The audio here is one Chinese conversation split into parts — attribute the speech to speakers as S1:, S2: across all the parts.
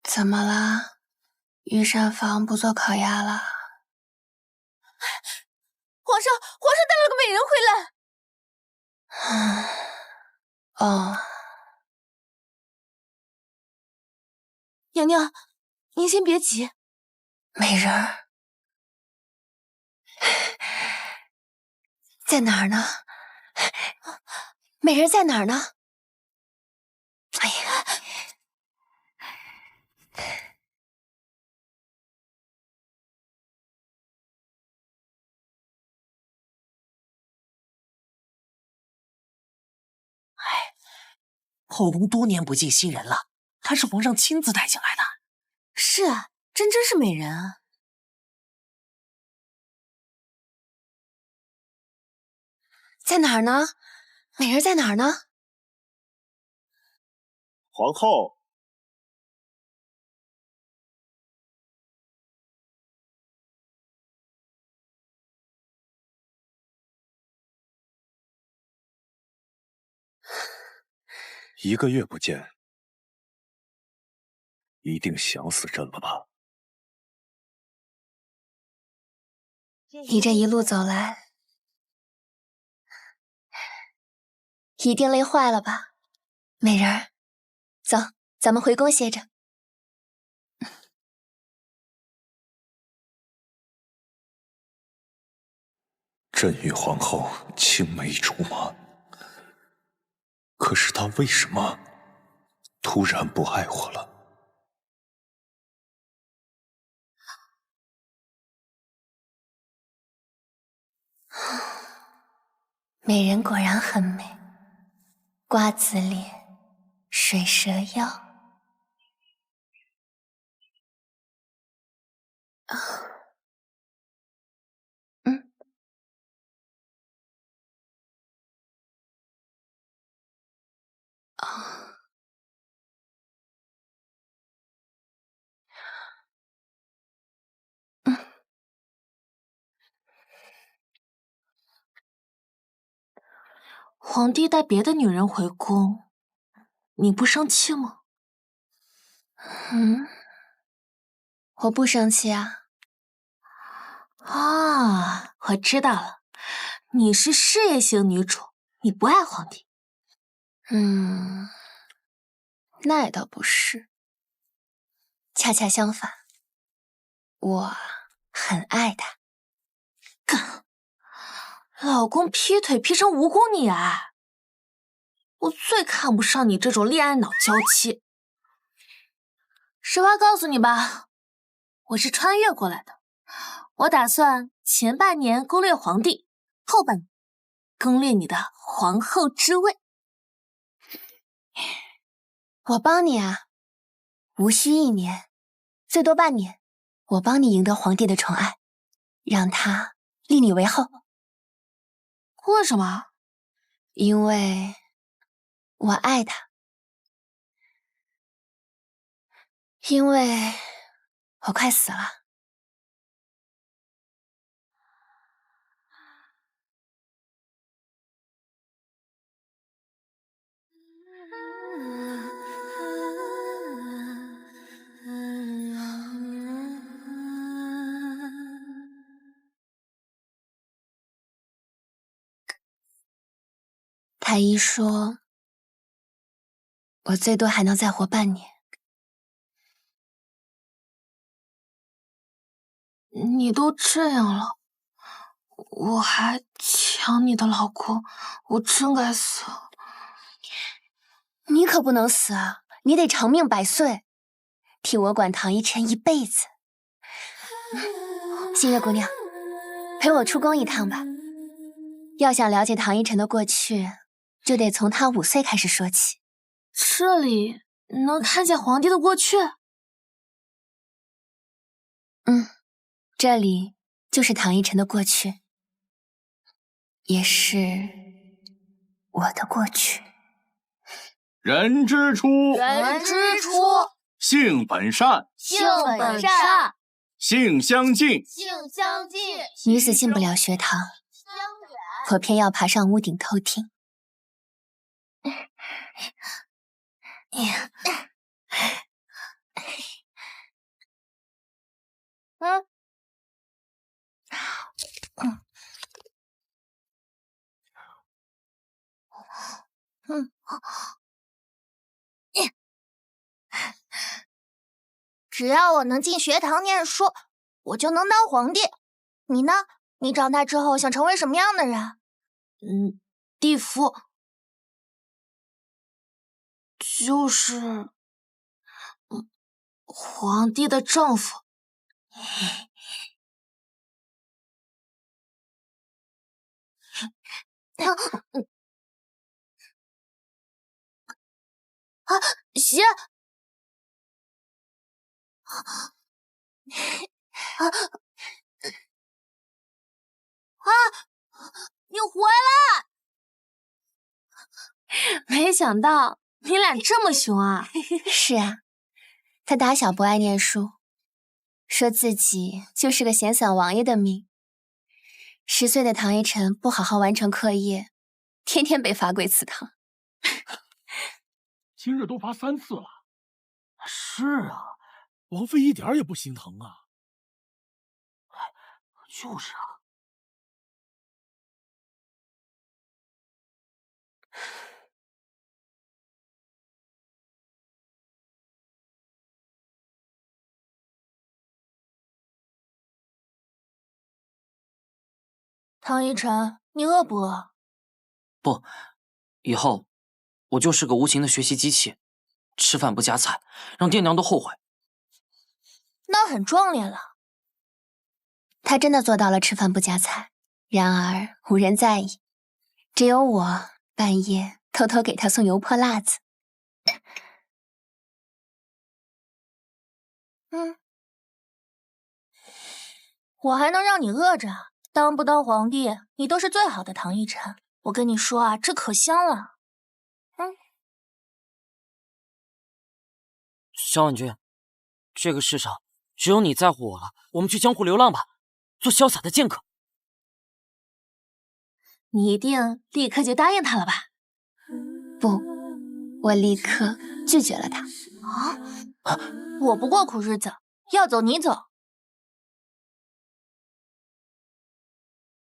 S1: 怎么了？御膳房不做烤鸭了？
S2: 皇上带了个美人回来。
S1: 哦，
S2: 娘娘，您先别急。
S1: 美人儿在哪儿呢？美人在哪儿呢？哎呀！
S3: 后宫多年不见新人了，她是皇上亲自带进来的。
S2: 是啊，真是美人啊！
S1: 在哪儿呢？美人在哪儿呢？
S4: 皇后，1个月不见，一定想死朕了吧？
S1: 你这一路走来，一定累坏了吧？美人儿，走，咱们回宫歇着。
S4: 朕与皇后青梅竹马，可是她为什么突然不爱我了？
S1: 美人果然很美，瓜子脸，水蛇腰。
S2: 皇帝带别的女人回宫，你不生气吗？
S1: 我不生气啊。
S2: 啊，我知道了，你是事业型女主，你不爱皇帝。
S1: 那也倒不是，恰恰相反，我很爱他。
S2: 老公劈腿劈成蜈蚣你爱，我最看不上你这种恋爱脑娇妻。实话告诉你吧，我是穿越过来的，我打算前半年攻略皇帝，后半年攻略你的皇后之位。
S1: 我帮你啊，无需1年，最多半年，我帮你赢得皇帝的宠爱，让他立你为后。
S2: 为什么？
S1: 因为我爱他，因为我快死了。太医说，我最多还能再活半年。
S2: 你都这样了，我还抢你的老公，我真该死。
S1: 你可不能死啊，你得长命百岁，替我管唐一琛一辈子。新月姑娘，陪我出宫一趟吧。要想了解唐一琛的过去，就得从他5岁开始说起。
S2: 这里能看见皇帝的过去？
S1: 这里就是唐一琛的过去，也是我的过去。
S5: 人之初，性本善，性相近，
S1: 女子进不了学堂，我偏要爬上屋顶偷听。
S2: 嗯。
S6: 只要我能进学堂念书，我就能当皇帝。你呢？你长大之后想成为什么样的人？
S2: 地夫，就是皇帝的丈夫。
S6: 鞋。你回来！
S2: 没想到你俩这么凶啊！
S1: 是啊，他打小不爱念书，说自己就是个闲散王爷的命。10岁的唐一晨不好好完成课业，天天被罚跪祠堂。
S5: 今日都罚3次了。
S3: 是啊，王妃一点也不心疼啊。就是啊。
S6: 唐一晨，你饿不饿？
S7: 不，以后我就是个无情的学习机器，吃饭不夹菜，让爹娘都后悔。
S6: 那很壮烈了。
S1: 他真的做到了吃饭不夹菜，然而无人在意，只有我半夜偷偷给他送油泼辣子。
S6: 我还能让你饿着？当不当皇帝，你都是最好的唐一晨。我跟你说啊，这可香了。
S7: 萧婉君，这个世上只有你在乎我了。我们去江湖流浪吧，做潇洒的剑客。
S2: 你一定立刻就答应他了吧？
S1: 不，我立刻拒绝了他。
S6: 我不过苦日子，要走你走。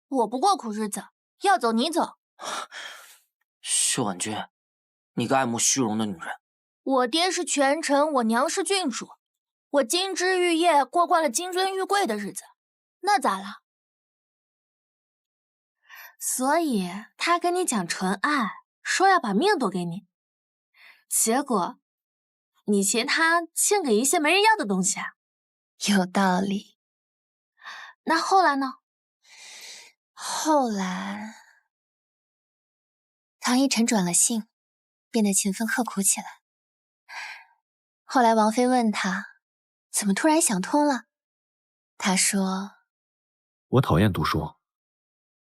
S6: 我不过苦日子，要走你走。
S7: 薛婉君，你个爱慕虚荣的女人。
S6: 我爹是权臣，我娘是郡主，我金枝玉叶过惯了金尊玉贵的日子，那咋了？
S2: 所以他跟你讲纯爱，说要把命都给你，结果你嫌他欠给一些没人要的东西啊？
S1: 有道理。
S2: 那后来呢？
S1: 后来，唐一晨转了性，变得勤奋刻苦起来。后来王妃问他，怎么突然想通了？他说：“
S4: 我讨厌读书，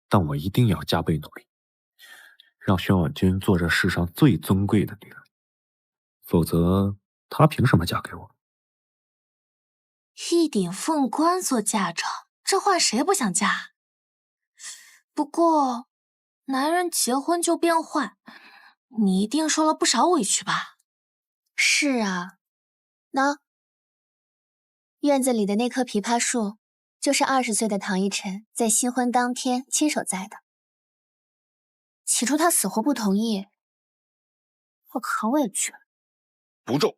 S4: 但我一定要加倍努力，让轩婉君做这世上最尊贵的女人。否则，她凭什么嫁给我？”
S2: 一顶凤冠做嫁妆，这换谁不想嫁？不过，男人结婚就变坏，你一定受了不少委屈吧？
S1: 是啊，院子里的那棵枇杷树，就是20岁的唐一晨在新婚当天亲手栽的。起初他死活不同意，我可委屈了。
S4: 不种，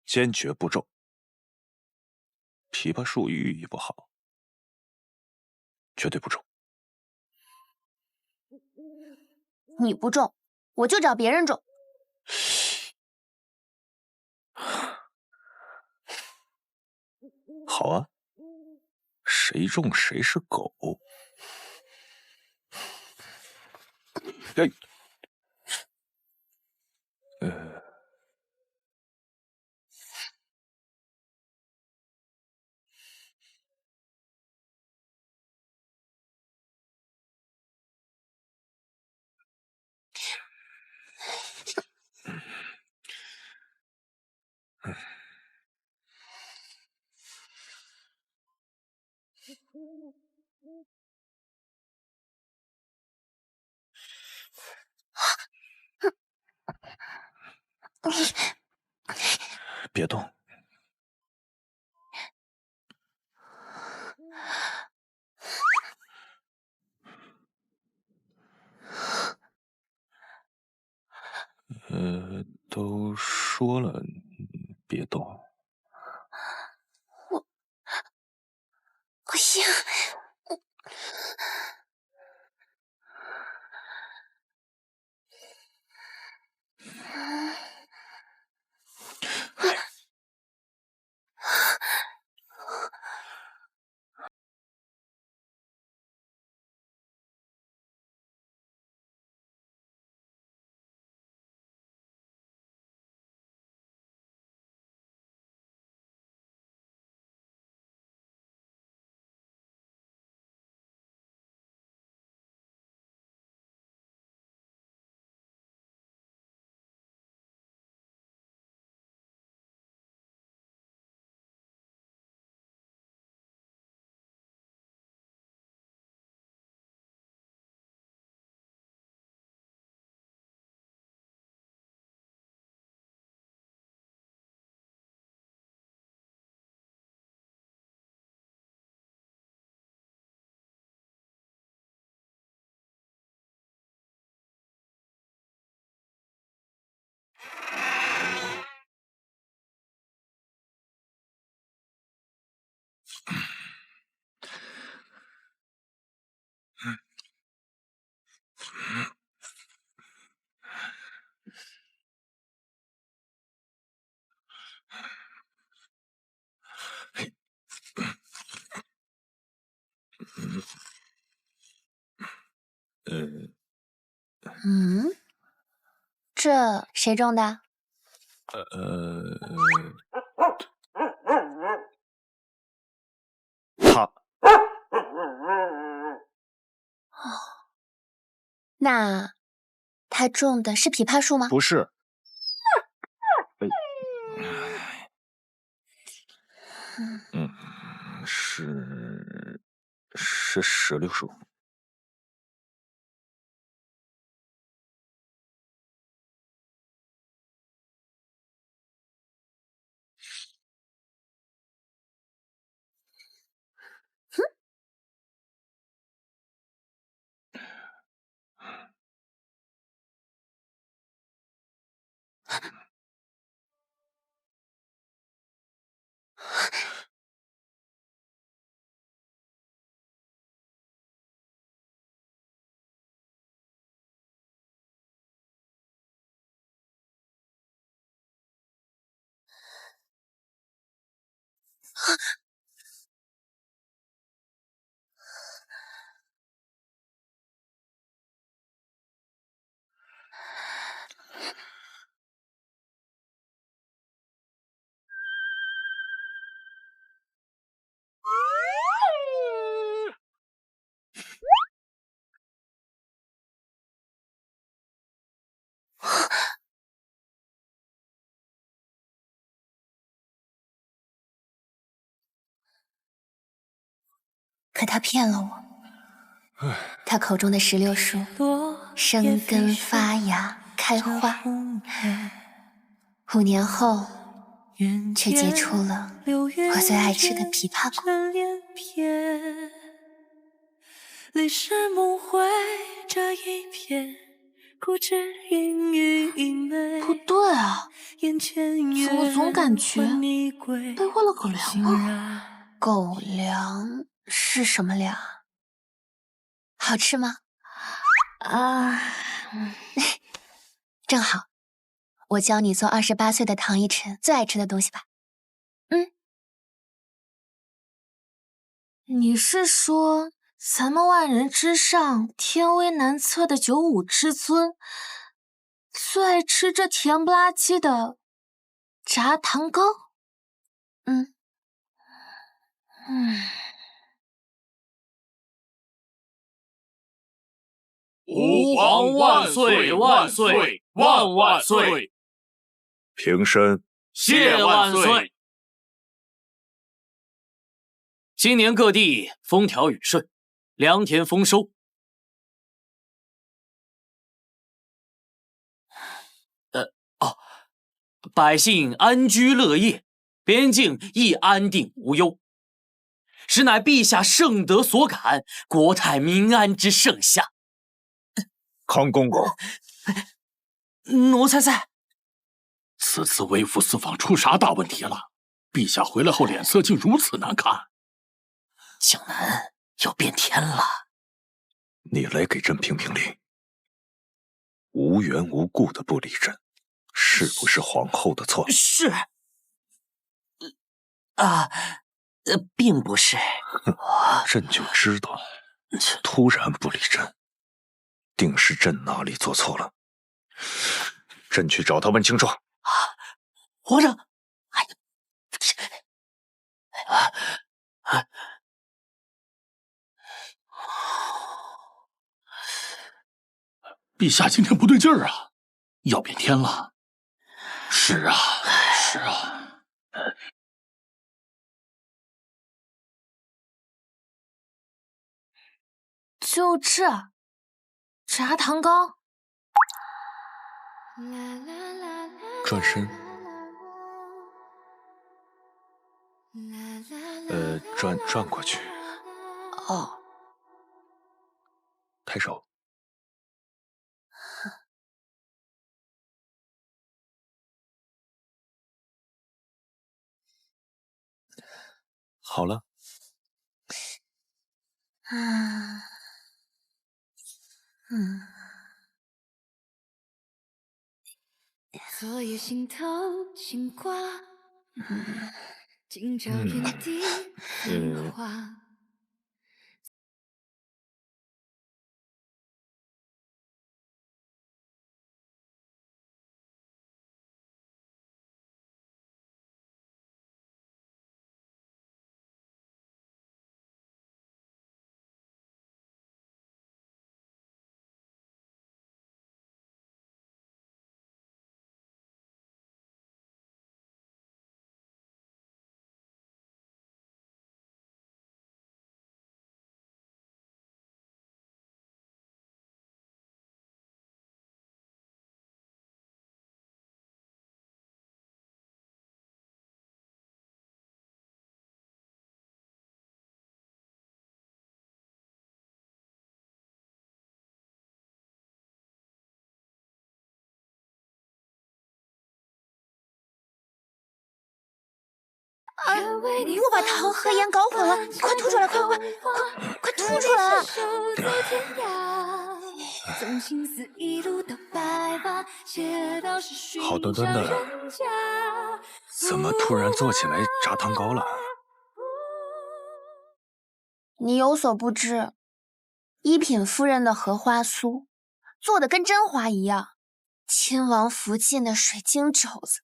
S4: 坚决不种。枇杷树寓意不好，绝对不种。
S6: 你不种，我就找别人种。
S4: 好啊，谁种谁是狗。哎，别动。都说了别动。
S1: 我呀，这谁种的？
S4: 他
S1: 那他种的是枇杷树吗？
S4: 不是。是石榴树。
S1: 可他骗了我，他口中的石榴树生根发芽开花，5年后却结出了我最爱吃的枇杷果。
S8: 历史梦回这一片，固执阴雨一枚。
S2: 不对啊，怎么总感觉被喂了狗粮呢？
S1: 狗粮是什么粮？好吃吗？正好，我教你做28岁的唐一晨最爱吃的东西吧。
S2: 你是说咱们万人之上、天威难测的95之尊，最爱吃这甜不拉几的炸糖糕？
S5: 吾皇万岁万岁万万岁！
S4: 平身。
S5: 谢万岁！
S7: 今年各地风调雨顺，良田丰收。百姓安居乐业，边境亦安定无忧，实乃陛下圣德所感，国泰民安之圣夏。
S4: 康公公，
S3: 奴才在。
S5: 此次微服私访出啥大问题了？陛下回来后脸色竟如此难看。
S3: 江南要变天了。
S9: 你来给朕评评理，无缘无故的不理朕，是不是皇后的错？
S3: 是。并不是。
S9: 朕就知道，突然不理朕，定是朕哪里做错了。朕去找他问清楚。
S3: 皇上，
S5: 陛下今天不对劲儿啊，要变天了。是啊，是啊。
S2: 就这，炸糖糕。
S9: 转身。转过去。
S3: 哦。
S9: 抬手。好了。
S8: 昨夜心头牵挂，今朝遍地繁华。
S6: 我把糖和盐搞混了，快吐出来，快吐出来！
S9: 好端端的，怎么突然做起来炸糖糕了？
S1: 你有所不知，一品夫人的荷花酥做的跟真花一样，亲王福晋的水晶肘子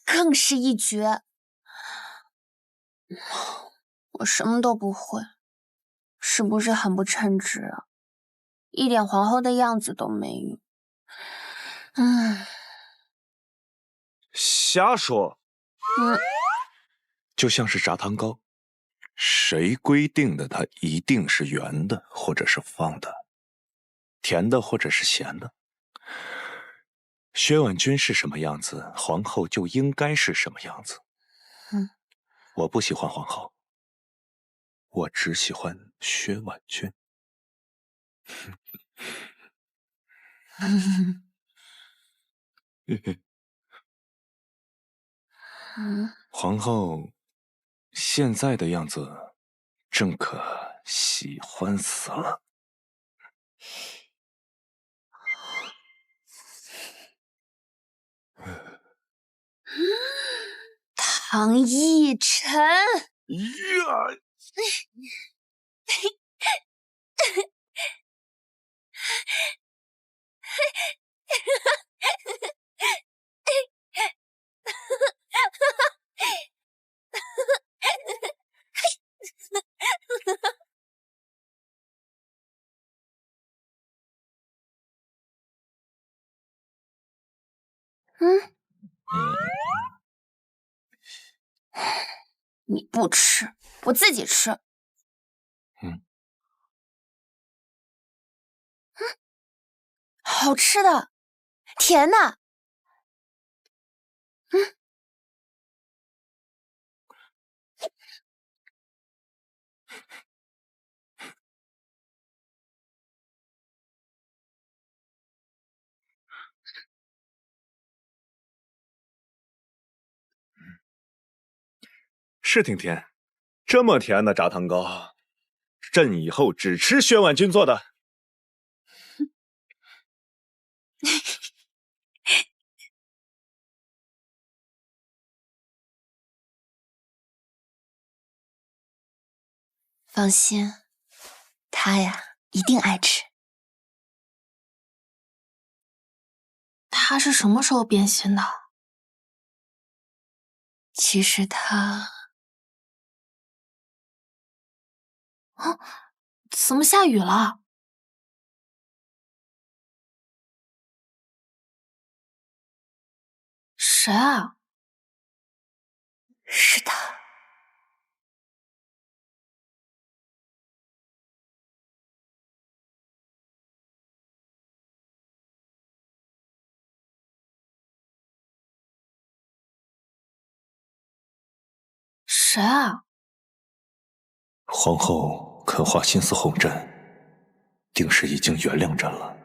S1: 更是一绝。我什么都不会，是不是很不称职啊？一点皇后的样子都没有。
S9: 瞎说。就像是炸糖糕，谁规定的它一定是圆的或者是方的，甜的或者是咸的？薛婉君是什么样子，皇后就应该是什么样子。我不喜欢皇后，我只喜欢薛婉君。皇后现在的样子，朕可喜欢死了。
S1: 唐奕晨，你不吃，我自己吃。好吃的，甜的。
S9: 是挺甜，这么甜的炸糖糕，朕以后只吃薛婉君做的。
S1: 放心，他呀一定爱吃。
S2: 他是什么时候变心的？
S1: 其实他……
S2: 啊，怎么下雨了？谁啊？
S1: 是他。
S2: 谁啊？
S9: 皇后肯花心思哄朕，定是已经原谅朕了。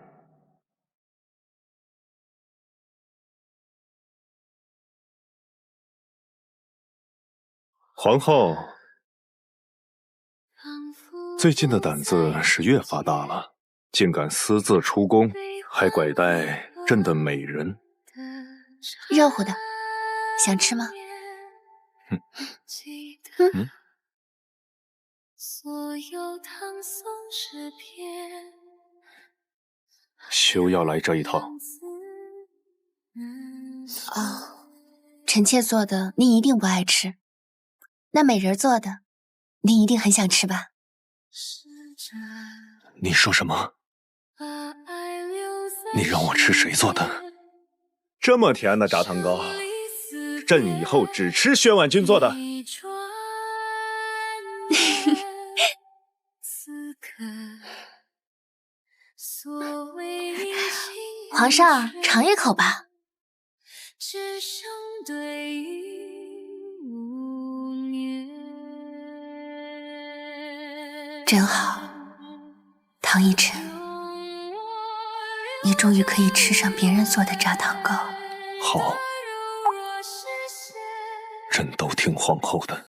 S9: 皇后最近的胆子是越发大了，竟敢私自出宫，还拐带朕的美人。
S1: 热乎的，想吃吗？
S9: 休要来这一套。
S1: 哦，臣妾做的您一定不爱吃，那美人做的您一定很想吃吧？
S9: 你说什么？你让我吃谁做的？这么甜的炸糖糕，朕以后只吃薛婉君做的。
S2: 皇上，尝一口吧。
S1: 真好，唐奕晨，你终于可以吃上别人做的炸糖糕。
S9: 好，朕都听皇后的。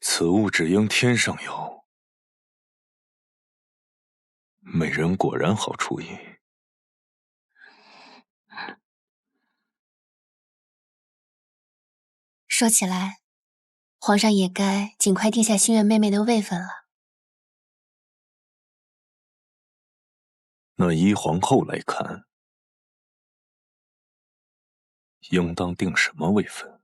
S9: 此物只应天上有，美人果然好厨艺。
S1: 说起来，皇上也该尽快定下心愿妹妹的位分了。
S9: 那依皇后来看，应当定什么位分？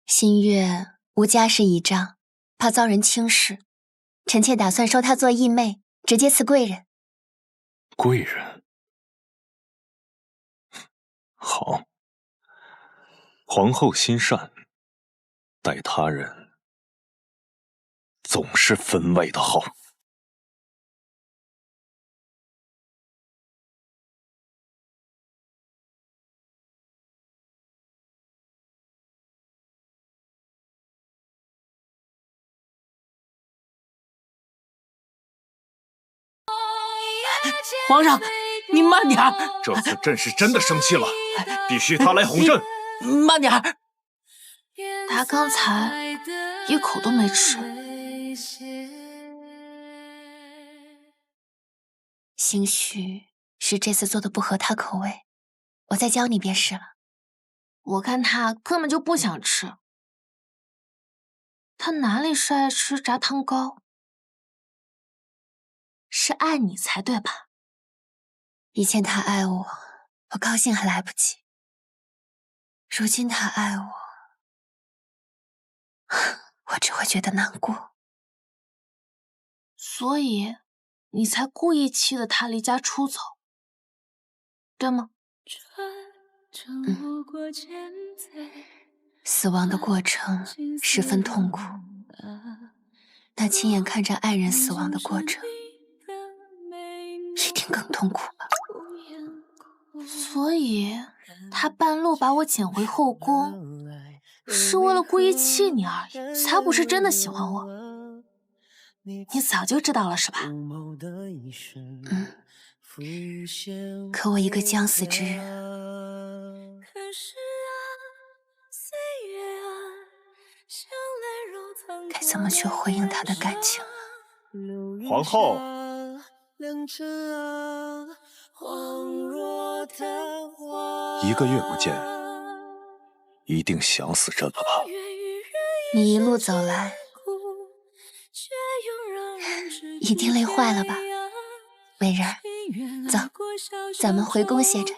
S1: 新月无家世倚仗，怕遭人轻视，臣妾打算收她做义妹，直接赐贵人。
S9: 贵人？好，皇后心善，待他人总是分外的好。
S7: 皇上，你慢点儿！
S9: 这次朕是真的生气了，必须他来哄朕。
S7: 慢点儿！
S2: 他刚才一口都没吃。
S1: 兴许是这次做的不合他口味，我再教你便是了。
S2: 我看他根本就不想吃，他哪里是爱吃炸糖糕，是爱你才对吧？
S1: 以前他爱我，我高兴还来不及；如今他爱我，我只会觉得难过。
S2: 所以你才故意气得他离家出走，对吗？
S1: 死亡的过程十分痛苦，但亲眼看着爱人死亡的过程，更痛苦吧。
S2: 所以，他半路把我捡回后宫，是为了故意气你而已，才不是真的喜欢我。你早就知道了是吧？
S1: 可我一个将死之人，该怎么去回应他的感情？
S9: 皇后，1个月不见，一定想死朕了吧？
S1: 你一路走来，一定累坏了吧？美人儿，走，咱们回宫歇着。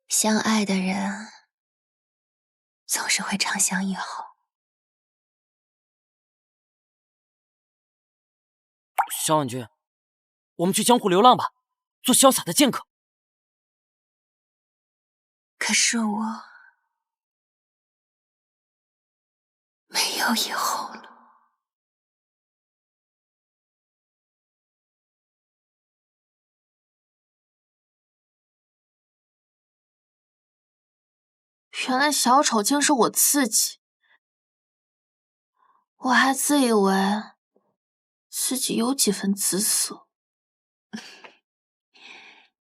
S1: 相爱的人总是会长相以后。
S7: 萧婉君，我们去江湖流浪吧，做潇洒的剑客。
S1: 可是我没有以后了。
S2: 原来小丑竟是我自己，我还自以为自己有几分姿色。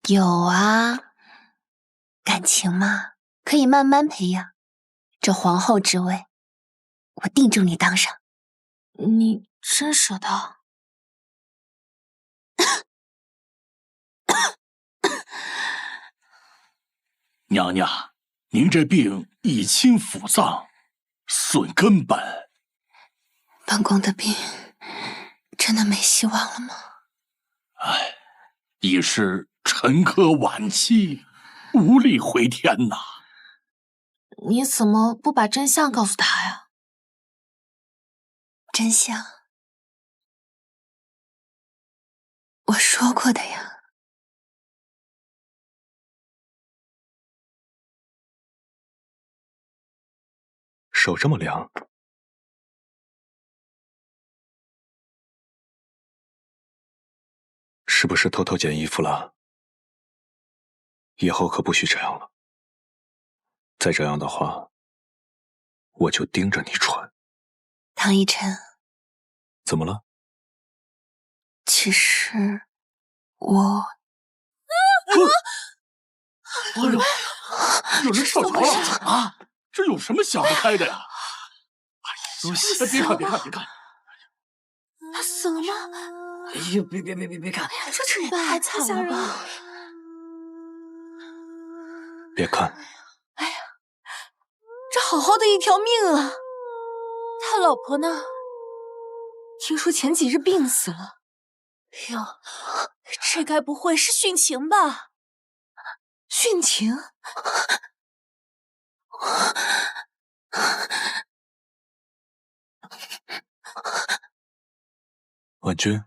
S1: 有啊，感情嘛，可以慢慢培养。这皇后之位，我定助你当上。
S2: 你真舍得？
S5: 娘娘，您这病已侵腑脏，损根本。
S1: 本宫的病真的没希望了吗？
S5: 唉，已是沉疴晚期，无力回天呐。
S2: 你怎么不把真相告诉他呀？
S1: 真相，我说过的呀。
S9: 手这么凉，是不是偷偷捡衣服了？以后可不许这样了。再这样的话，我就盯着你穿。
S1: 唐逸晨，
S9: 怎么了？
S1: 其实我……
S5: 哎呦，有人跳槽了啊！这有什么想不开的呀？
S7: 都
S5: 别看，别看，别看！
S2: 他死了吗？
S7: 哎呀，别看！
S2: 这太惨了吧！
S9: 别看！
S2: 哎呀，这好好的一条命啊！他老婆呢？听说前几日病死了。哟，这该不会是殉情吧？殉情？
S9: 婉君，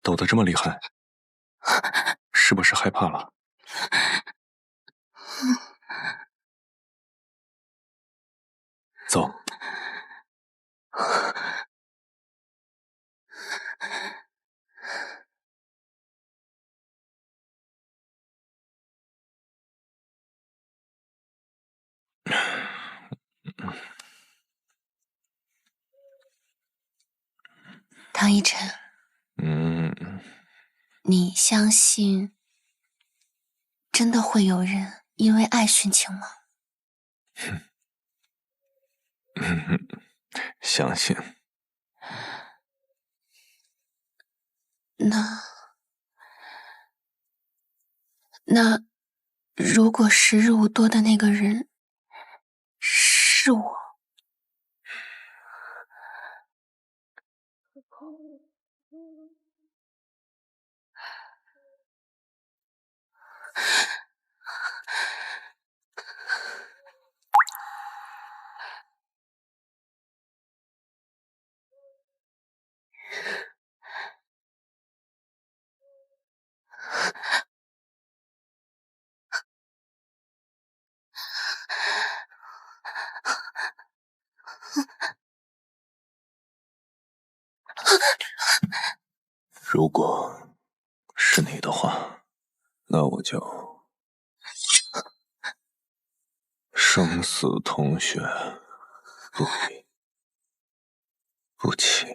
S9: 抖得这么厉害，是不是害怕了？走。
S1: 唐逸晨，你相信真的会有人因为爱殉情吗？
S9: 相信。
S1: 那如果时日无多的那个人是我，
S9: 如果是你的话，那我就生死同穴，不离不弃。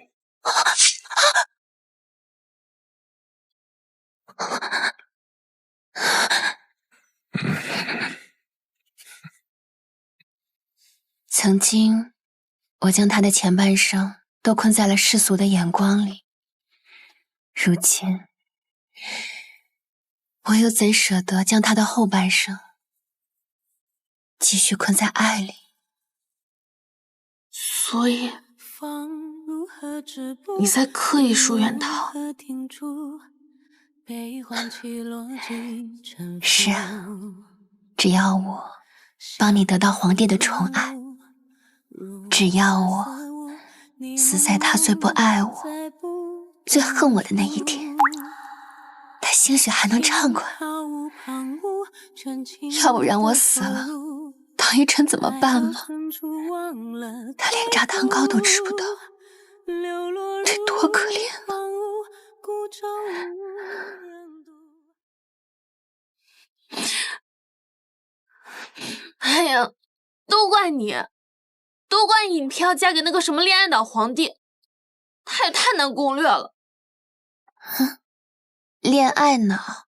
S1: 曾经，我将他的前半生都困在了世俗的眼光里。如今，我又怎舍得将他的后半生继续困在爱里？
S2: 所以，你在刻意疏远他？
S1: 是啊，只要我帮你得到皇帝的宠爱，只要我死在他最不爱我、最恨我的那一天，他兴许还能畅快。要不然我死了，唐一晨怎么办嘛？他连炸糖糕都吃不到，这多可怜啊！
S2: 哎呀，都怪你，都怪你偏要嫁给那个什么恋爱脑皇帝，他也太难攻略了。
S1: 哼，恋爱脑？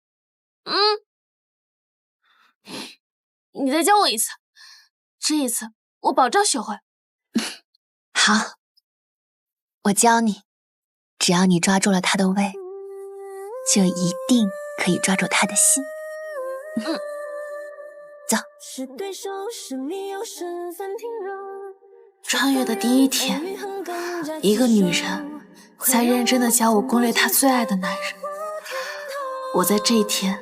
S2: 你再教我一次，这一次我保证学会。
S1: 好，我教你，只要你抓住了他的胃，就一定可以抓住他的心。走。
S2: 穿越的第一天，一个女人在认真的教我攻略她最爱的男人。我在这一天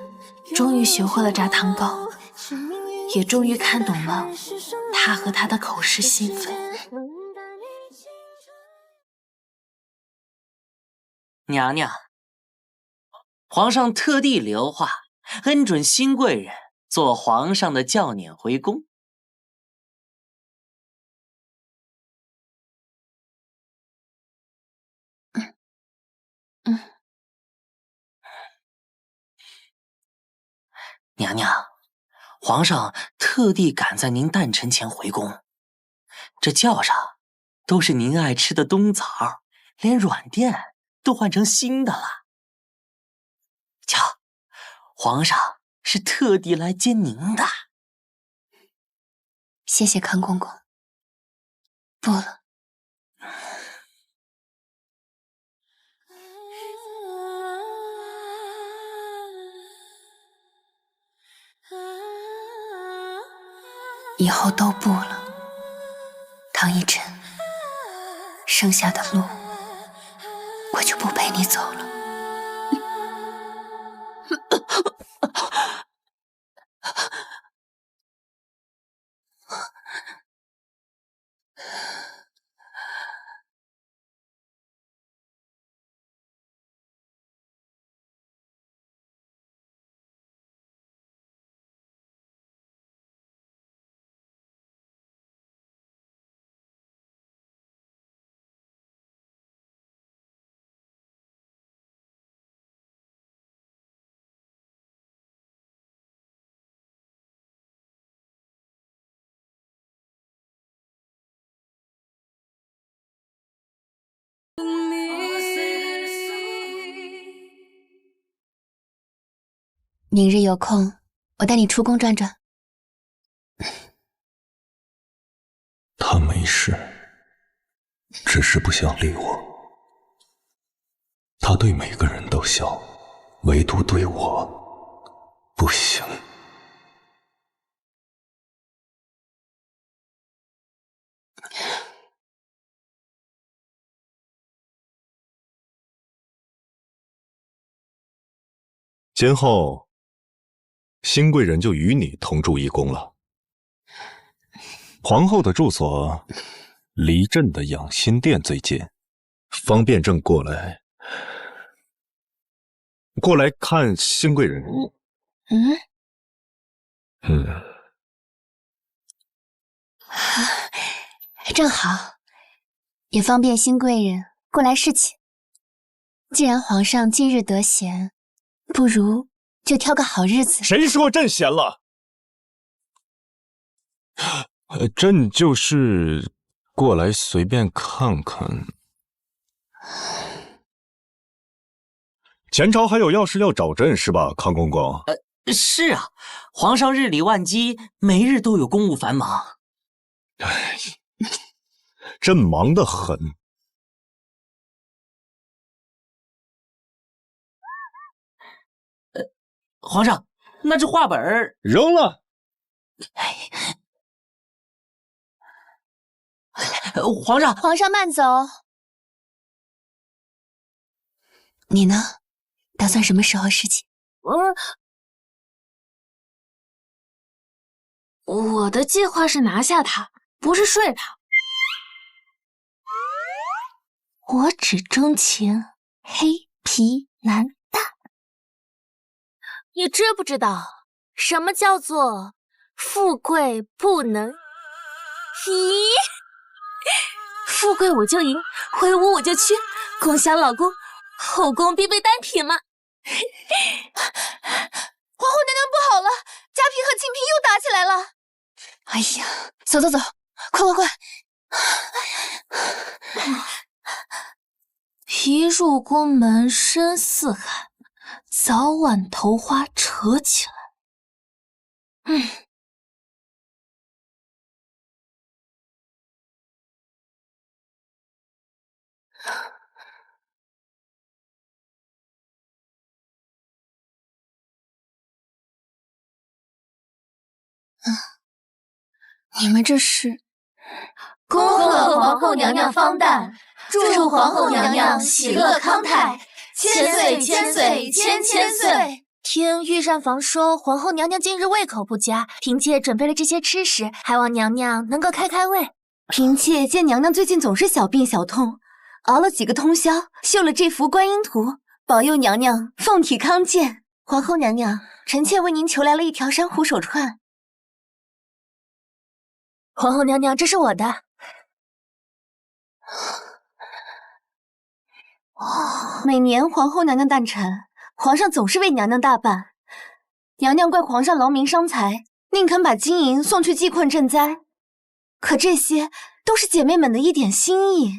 S2: 终于学会了炸糖糕，也终于看懂了他和他的口是心非。
S7: 娘娘，皇上特地留话，恩准新贵人做皇上的轿辇回宫。娘娘，皇上特地赶在您诞辰前回宫，这轿上都是您爱吃的冬枣，连软垫都换成新的了。瞧，皇上是特地来接您的。
S1: 谢谢康公公。不了。以后都不了，唐一晨，剩下的路我就不陪你走了。明日有空，我带你出宫转转。
S9: 他没事，只是不想理我。他对每个人都笑，唯独对我不行。今后，新贵人就与你同住一宫了。皇后的住所离朕的养心殿最近，方便朕过来看新贵人。
S1: 正好，也方便新贵人过来侍寝。既然皇上近日得闲，不如就挑个好日子。
S10: 谁说朕闲了？朕就是过来随便看看。前朝还有要事要找朕是吧，康公公？
S7: 是啊，皇上日理万机，每日都有公务繁忙。
S10: 哎，朕忙得很。
S7: 皇上，那这画本
S10: 扔了。
S7: 皇上，
S1: 皇上慢走。你呢？打算什么时候侍寝？
S2: 我的计划是拿下他，不是睡他。我只钟情黑皮蓝大。你知不知道什么叫做富贵不能？咦，富贵我就赢，挥舞我就去，共享老公，后宫必备单品嘛。
S6: 皇后娘娘不好了，嘉嫔和庆嫔又打起来了。
S1: 哎呀，走走走，快快快！
S2: 一入宫门深似海，早晚头花扯起来。
S1: 你们这是？
S6: 恭贺皇后娘娘芳诞，祝皇后娘娘喜乐康泰，千岁千岁千千岁。
S2: 听御膳房说，皇后娘娘近日胃口不佳，嫔妾准备了这些吃食，还望娘娘能够开开胃。
S1: 嫔妾见娘娘最近总是小病小痛，熬了几个通宵，绣了这幅观音图，保佑娘娘凤体康健。皇后娘娘，臣妾为您求来了一条珊瑚手串。
S2: 皇后娘娘，这是我的。
S1: 每年皇后娘娘诞辰，皇上总是为娘娘大办。娘娘怪皇上劳民伤财，宁肯把金银送去济困赈灾。可这些都是姐妹们的一点心意。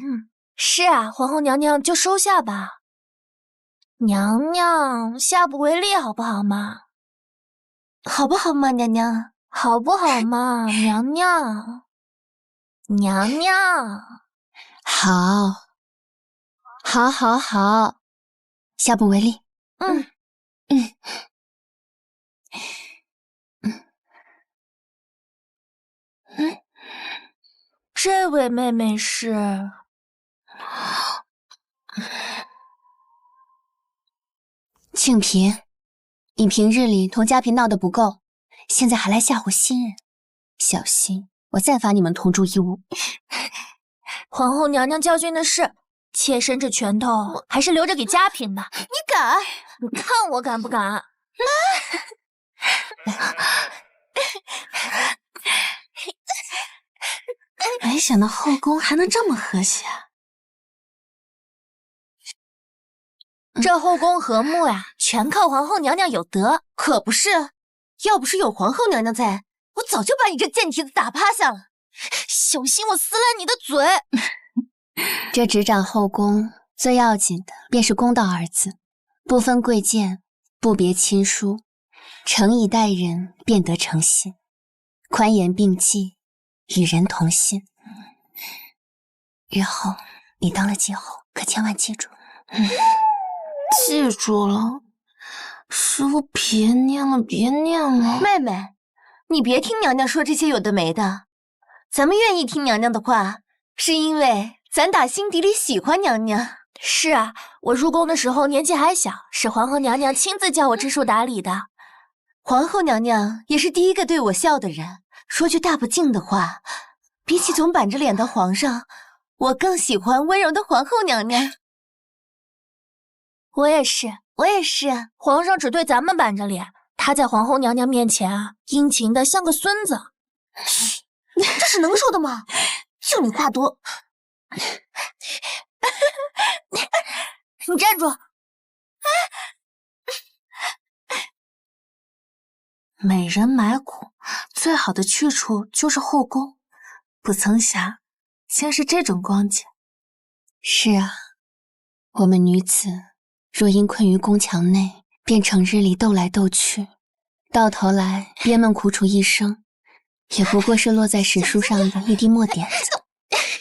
S2: 是啊，皇后娘娘就收下吧。娘娘下不为例，好不好嘛？
S1: 好不好嘛，娘娘？
S2: 好不好嘛，娘娘？娘娘，
S1: 好，好，好，好，下不为例。
S2: 这位妹妹是？
S1: 庆嫔，你平日里同嘉嫔闹得不够，现在还来吓唬新人，小心我再罚你们同住一屋。
S2: 皇后娘娘教训的是，妾身这拳头还是留着给嘉嫔吧。
S6: 你敢？
S2: 你看我敢不敢？没想到后宫还能这么和谐。这后宫和睦呀，全靠皇后娘娘有德。
S1: 可不是，要不是有皇后娘娘在，我早就把你这贱蹄子打趴下了。
S6: 小心我撕烂你的嘴！
S1: 这执掌后宫最要紧的便是公道二字，不分贵贱，不别亲疏，诚以待人，便得诚信，宽严并济，与人同心。日后你当了继后，可千万记住。
S2: 记住了，师傅别念了，别念了。
S1: 妹妹，你别听娘娘说这些有的没的。咱们愿意听娘娘的话，是因为咱打心底里喜欢娘娘。
S2: 是啊，我入宫的时候年纪还小，是皇后娘娘亲自教我知书达理的。
S1: 皇后娘娘也是第一个对我笑的人。说句大不敬的话，比起总板着脸的皇上，我更喜欢温柔的皇后娘娘。
S2: 我也是，
S1: 我也是。
S2: 皇上只对咱们板着脸，他在皇后娘娘面前啊，殷勤的像个孙子。
S6: 这是能说的吗？就你话多。
S2: 你站住！美人埋骨，最好的去处就是后宫，不曾想，竟是这种光景。
S1: 是啊，我们女子若因困于宫墙内，便成日里斗来斗去，到头来憋闷苦楚一生，也不过是落在史书上的一滴墨点子，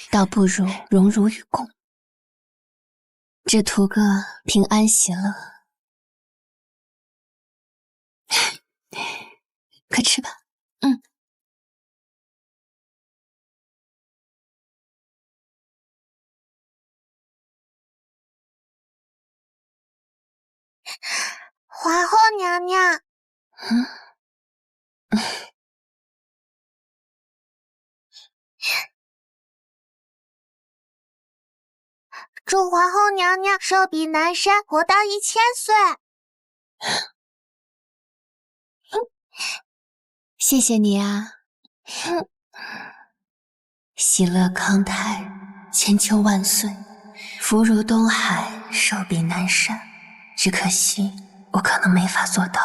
S1: 倒不如荣辱与共，只图个平安喜乐。快吃吧。
S6: 皇后娘娘，祝皇后娘娘寿比南山，活到1000岁。
S1: 谢谢你啊。喜乐康泰，千秋万岁，福如东海，寿比南山。只可惜我可能没法做到。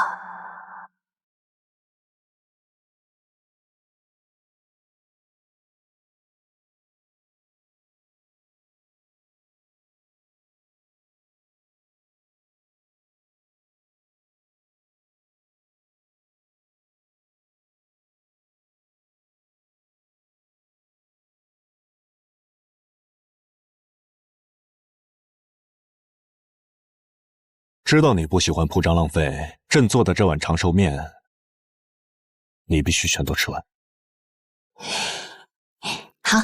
S10: 知道你不喜欢铺张浪费，朕做的这碗长寿面，你必须全都吃完。
S1: 好。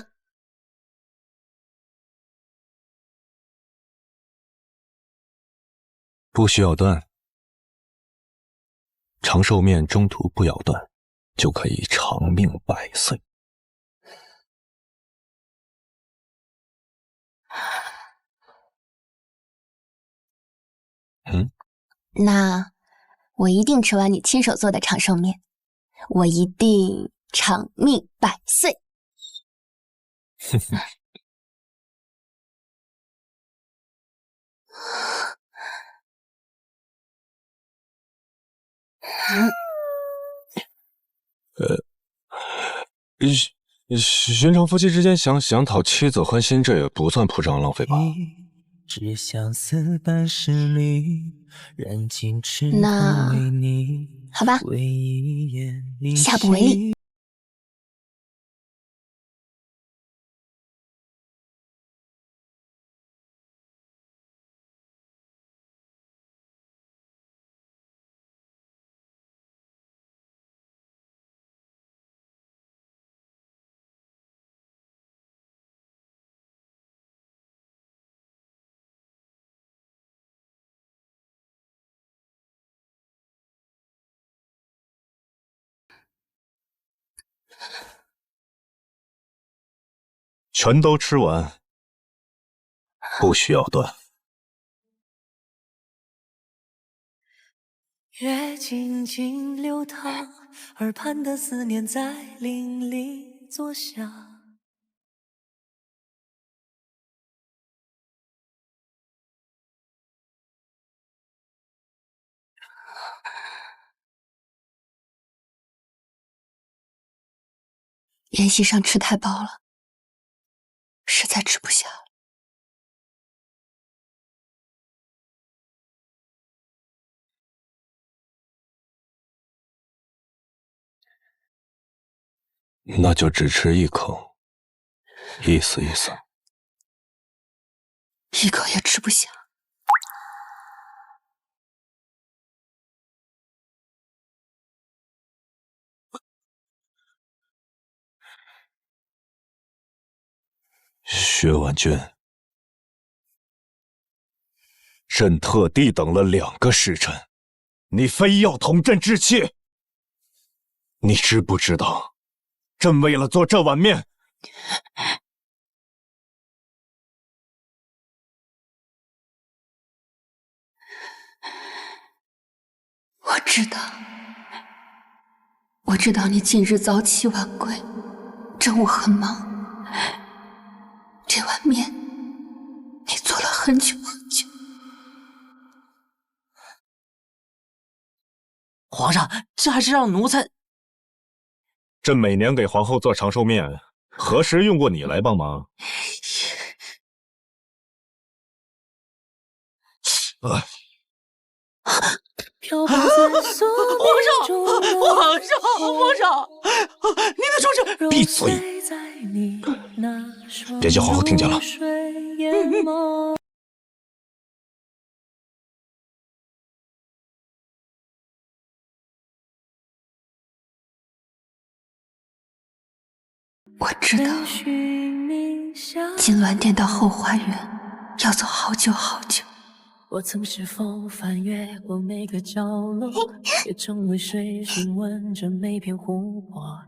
S10: 不需要断，长寿面中途不咬断，就可以长命百岁。
S1: 那我一定吃完你亲手做的长寿面，我一定长命百岁。
S10: 寻常夫妻之间想讨妻子欢心，这也不算铺张浪费吧？
S8: 只相思半世里，燃尽痴
S1: 那
S8: 恨为你。
S1: 好吧，
S8: 为一眼离
S1: 下不为例。
S10: 全都吃完，不需要断。
S8: 月静静流淌，耳畔的思念在林里作响。
S1: 宴席上吃太饱了，实在吃不下了。
S10: 那就只吃一口，意思意思。
S1: 一口也吃不下。
S10: 薛婉君，朕特地等了2个时辰，你非要同朕置气？你知不知道，朕为了做这碗面，
S1: 我知道，我知道你近日早起晚归，政务很忙。这碗面，你做了很久很久。
S7: 皇上，这还是让奴才……
S10: 朕每年给皇后做长寿面，何时用过你来帮忙？
S7: 皇上，您的重视！
S10: 闭嘴！别叫皇后听见了。
S11: 我知道，进鸾殿到后花园要走好久好久。
S8: 我曾是否翻越过每个角落，也成为水询问着每片湖泊。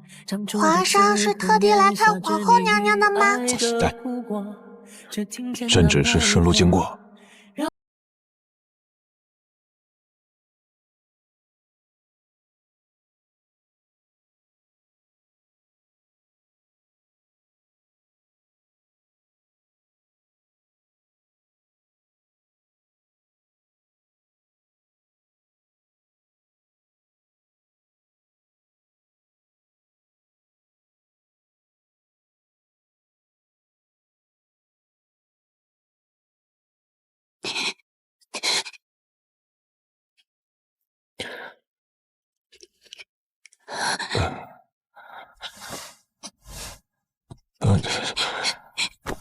S6: 皇上是特地来看皇后娘娘的吗？
S9: 朕只是顺路经过。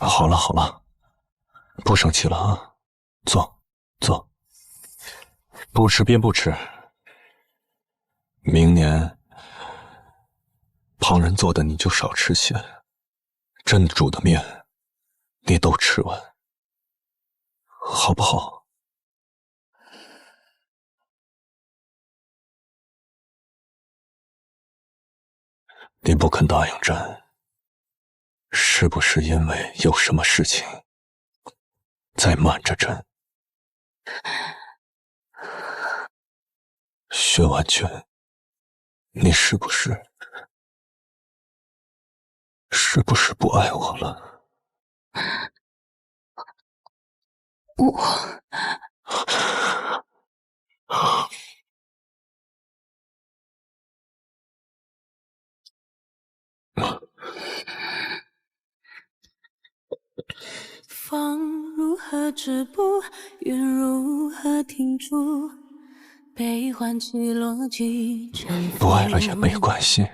S9: 好了好了，不生气了啊，坐坐，不吃便不吃。明年旁人做的你就少吃些，朕煮的面你都吃完，好不好？你不肯答应朕，是不是因为有什么事情在瞒着朕？薛婉君，你是不是不爱我了？
S11: 我
S8: 风如何止步，云如何停住？悲欢起落几程。
S9: 不爱了也没关系，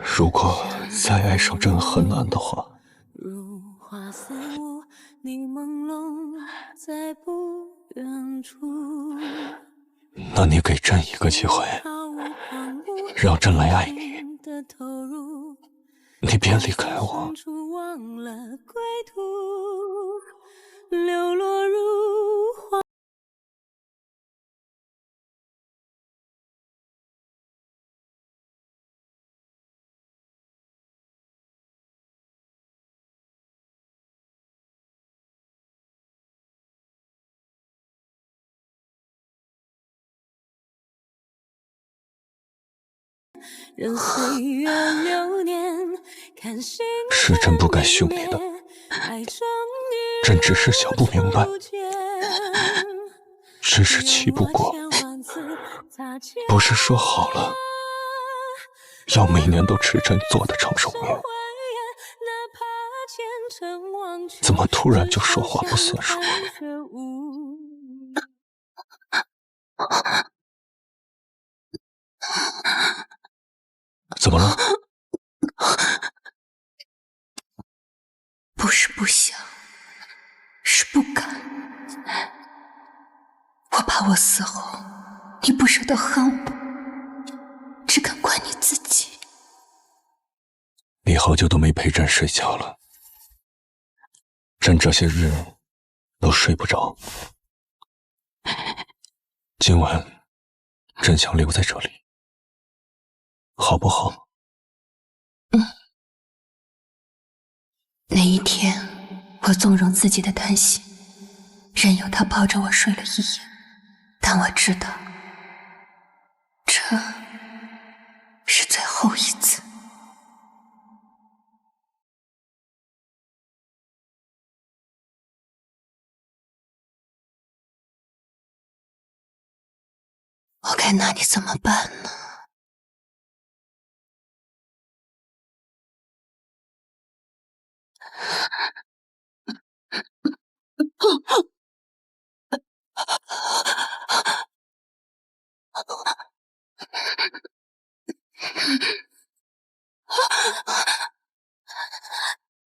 S9: 如果再爱上朕很难的话，
S8: 如花似雾，你朦胧在不远处。
S9: 那你给朕一个机会，让朕来爱你，你别离开我。
S8: 流落如花。任岁月流年，看心
S9: 是朕不该凶你的，朕只是想不明白，只是气不过。不是说好了要每年都吃朕做的长寿面，怎么突然就说话不算数？怎么了？
S11: 不是不想，是不敢。我怕我死后你不舍得恨我，只敢怪你自己。
S9: 你好久都没陪朕睡觉了，朕这些日都睡不着。今晚朕想留在这里，好不好？
S11: 那一天，我纵容自己的贪心，任由他抱着我睡了一夜。但我知道，这是最后一次。我该该拿你怎么办呢？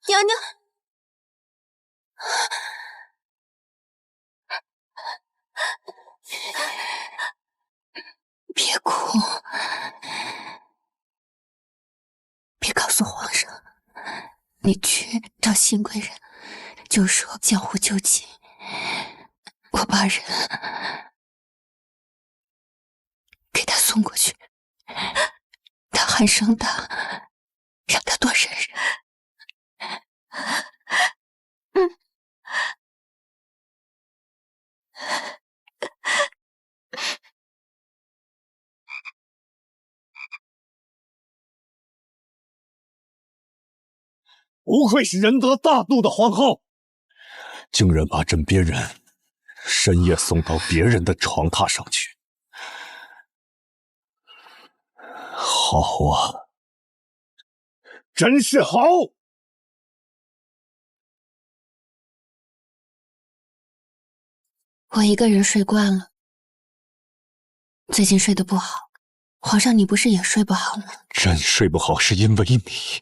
S1: 娘娘，
S11: 别哭，别告诉皇上，你去找新贵人，就说江湖救急，我把人给他送过去。他喊声大，让他多忍忍。
S10: 不愧是仁德大度的皇后，竟然把枕边人深夜送到别人的床榻上去。好啊，真是好！
S11: 我一个人睡惯了，最近睡得不好。皇上，你不是也睡不好吗？
S10: 朕睡不好是因为你。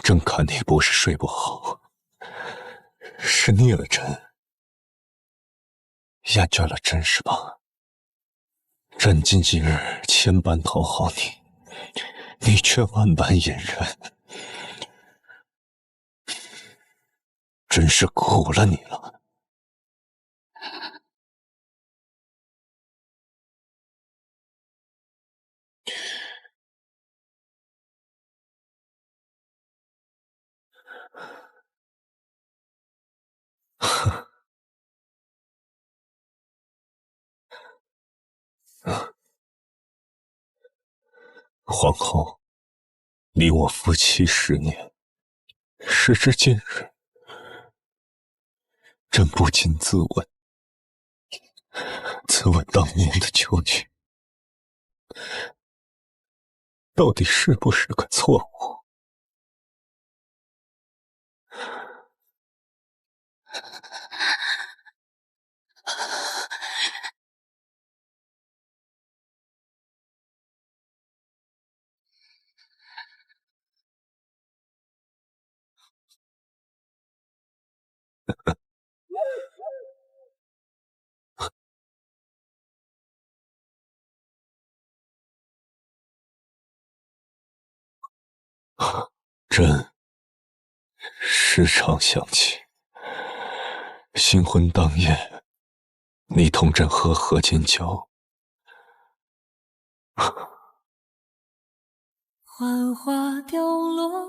S10: 朕看你不是睡不好，是孽了朕，厌倦了朕是吧？朕今日千般讨好你，你却万般隐忍，真是苦了你了。皇后，你我夫妻10年，时至今日，朕不禁自问当年的旧局，到底是不是个错误？朕时常想起新婚当夜，你同朕和合间交。
S8: 幻花凋落，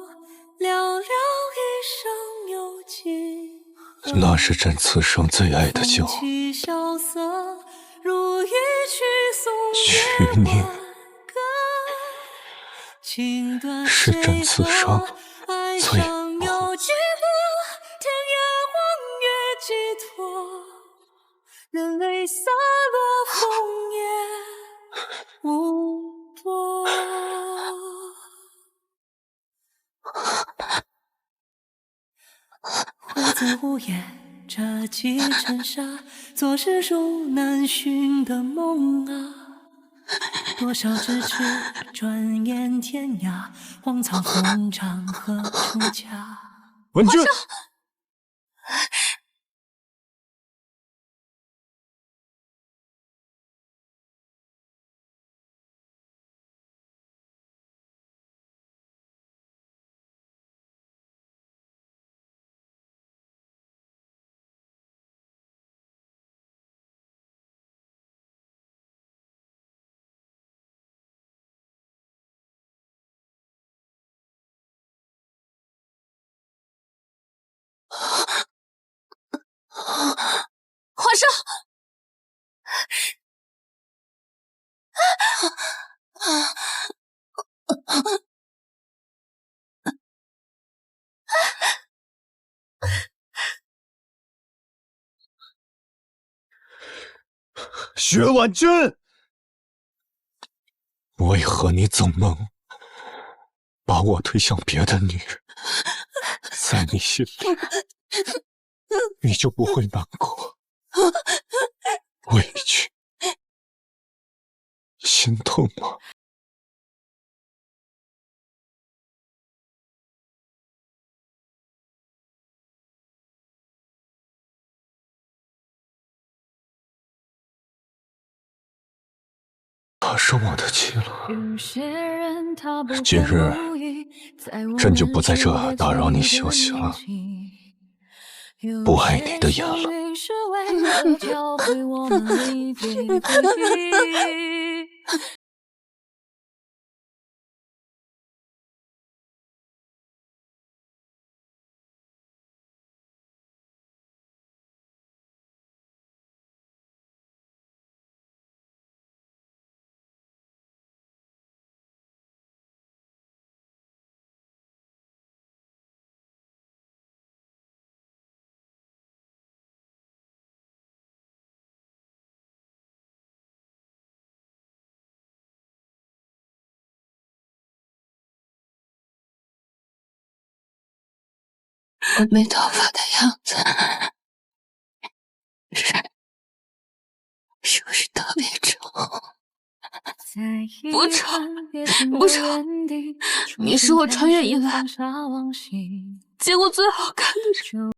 S8: 寥寥一生有几何？
S10: 那是朕此生最爱的酒。
S8: 风起萧瑟，如一曲
S10: 许你，
S8: 情断
S10: 是朕此生
S8: 爱
S10: 最
S8: 上有几多？天涯荒月寄托，任泪洒落，枫叶无波。挥字无言，折戟沉沙，昨日如难寻的梦啊。多少咫尺，转眼天涯，荒草风长何处家？
S10: 文君。薛婉君，为何你总能把我推向别的女人？在你心里，你就不会难过、委屈、心痛吗？她是我的妻了，今日朕就不在这打扰你休息了，不碍你的眼了。
S11: 我没头发的样子，是不是特别丑？
S2: 不丑，不丑，你是我穿越以来见过最好看的人。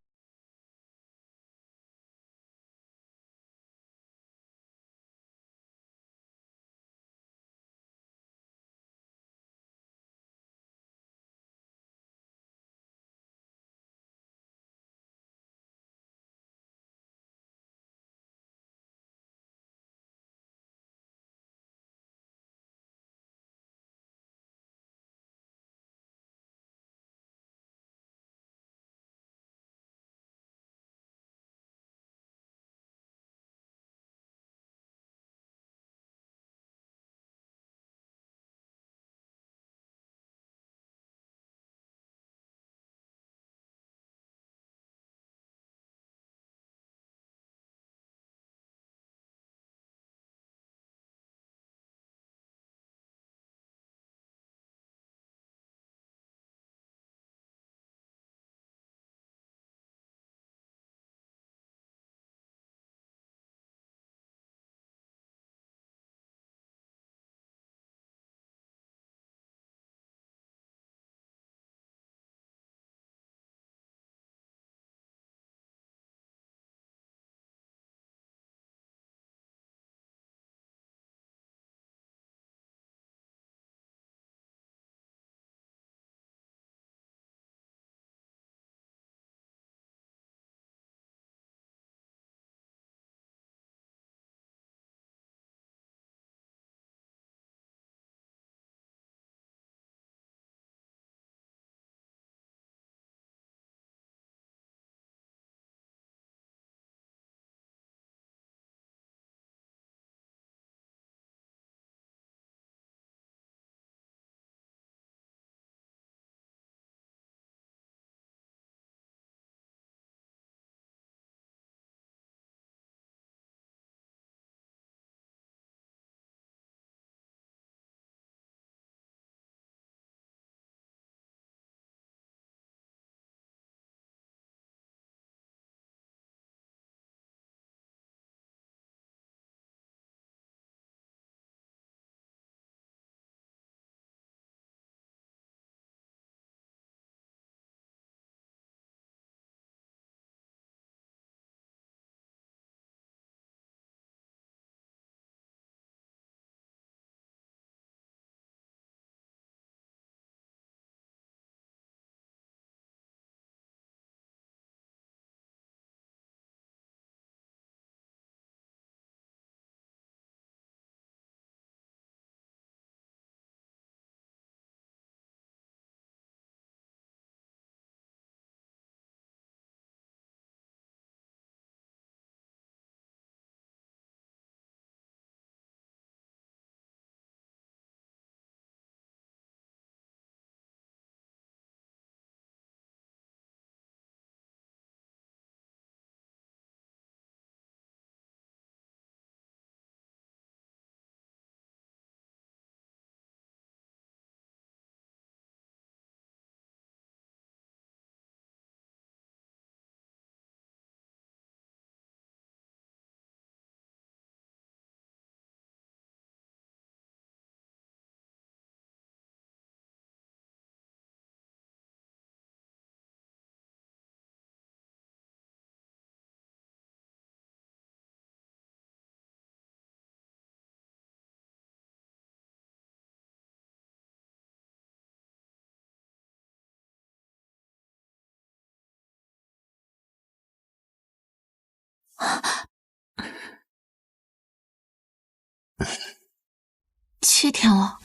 S2: 7天了，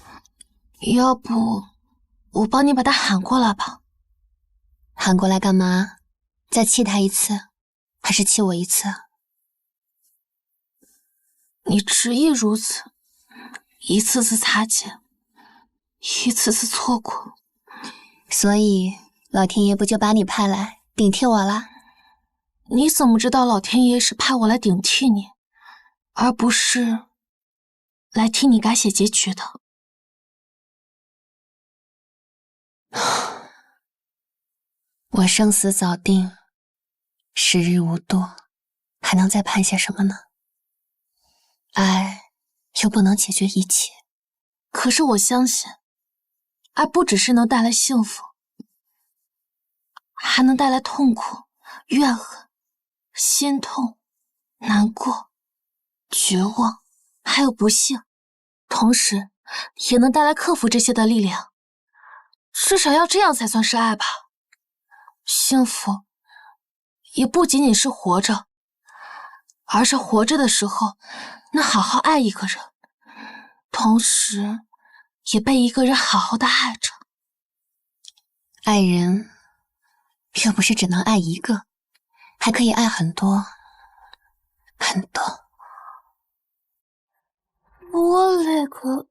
S2: 要不我帮你把他喊过来吧？
S1: 喊过来干嘛？再气他一次，还是气我一次？
S2: 你执意如此，一次次擦肩，一次次错过，
S1: 所以老天爷不就把你派来顶替我了？
S2: 你怎么知道老天爷是派我来顶替你，而不是来替你改写结局的？
S1: 我生死早定，时日无多，还能再盼些什么呢？爱又不能解决一切。
S2: 可是我相信，爱不只是能带来幸福，还能带来痛苦、怨恨、心痛、难过、绝望，还有不幸，同时也能带来克服这些的力量。至少要这样才算是爱吧。幸福也不仅仅是活着，而是活着的时候能好好爱一个人，同时也被一个人好好的爱着。
S1: 爱人又不是只能爱一个，还可以爱很多很多。
S2: 我勒个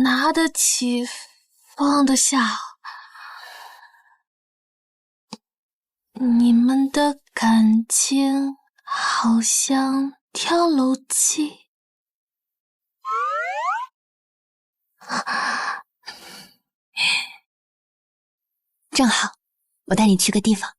S2: 拿得起放得下，你们的感情好像跳楼机。
S1: 正好，我带你去个地方。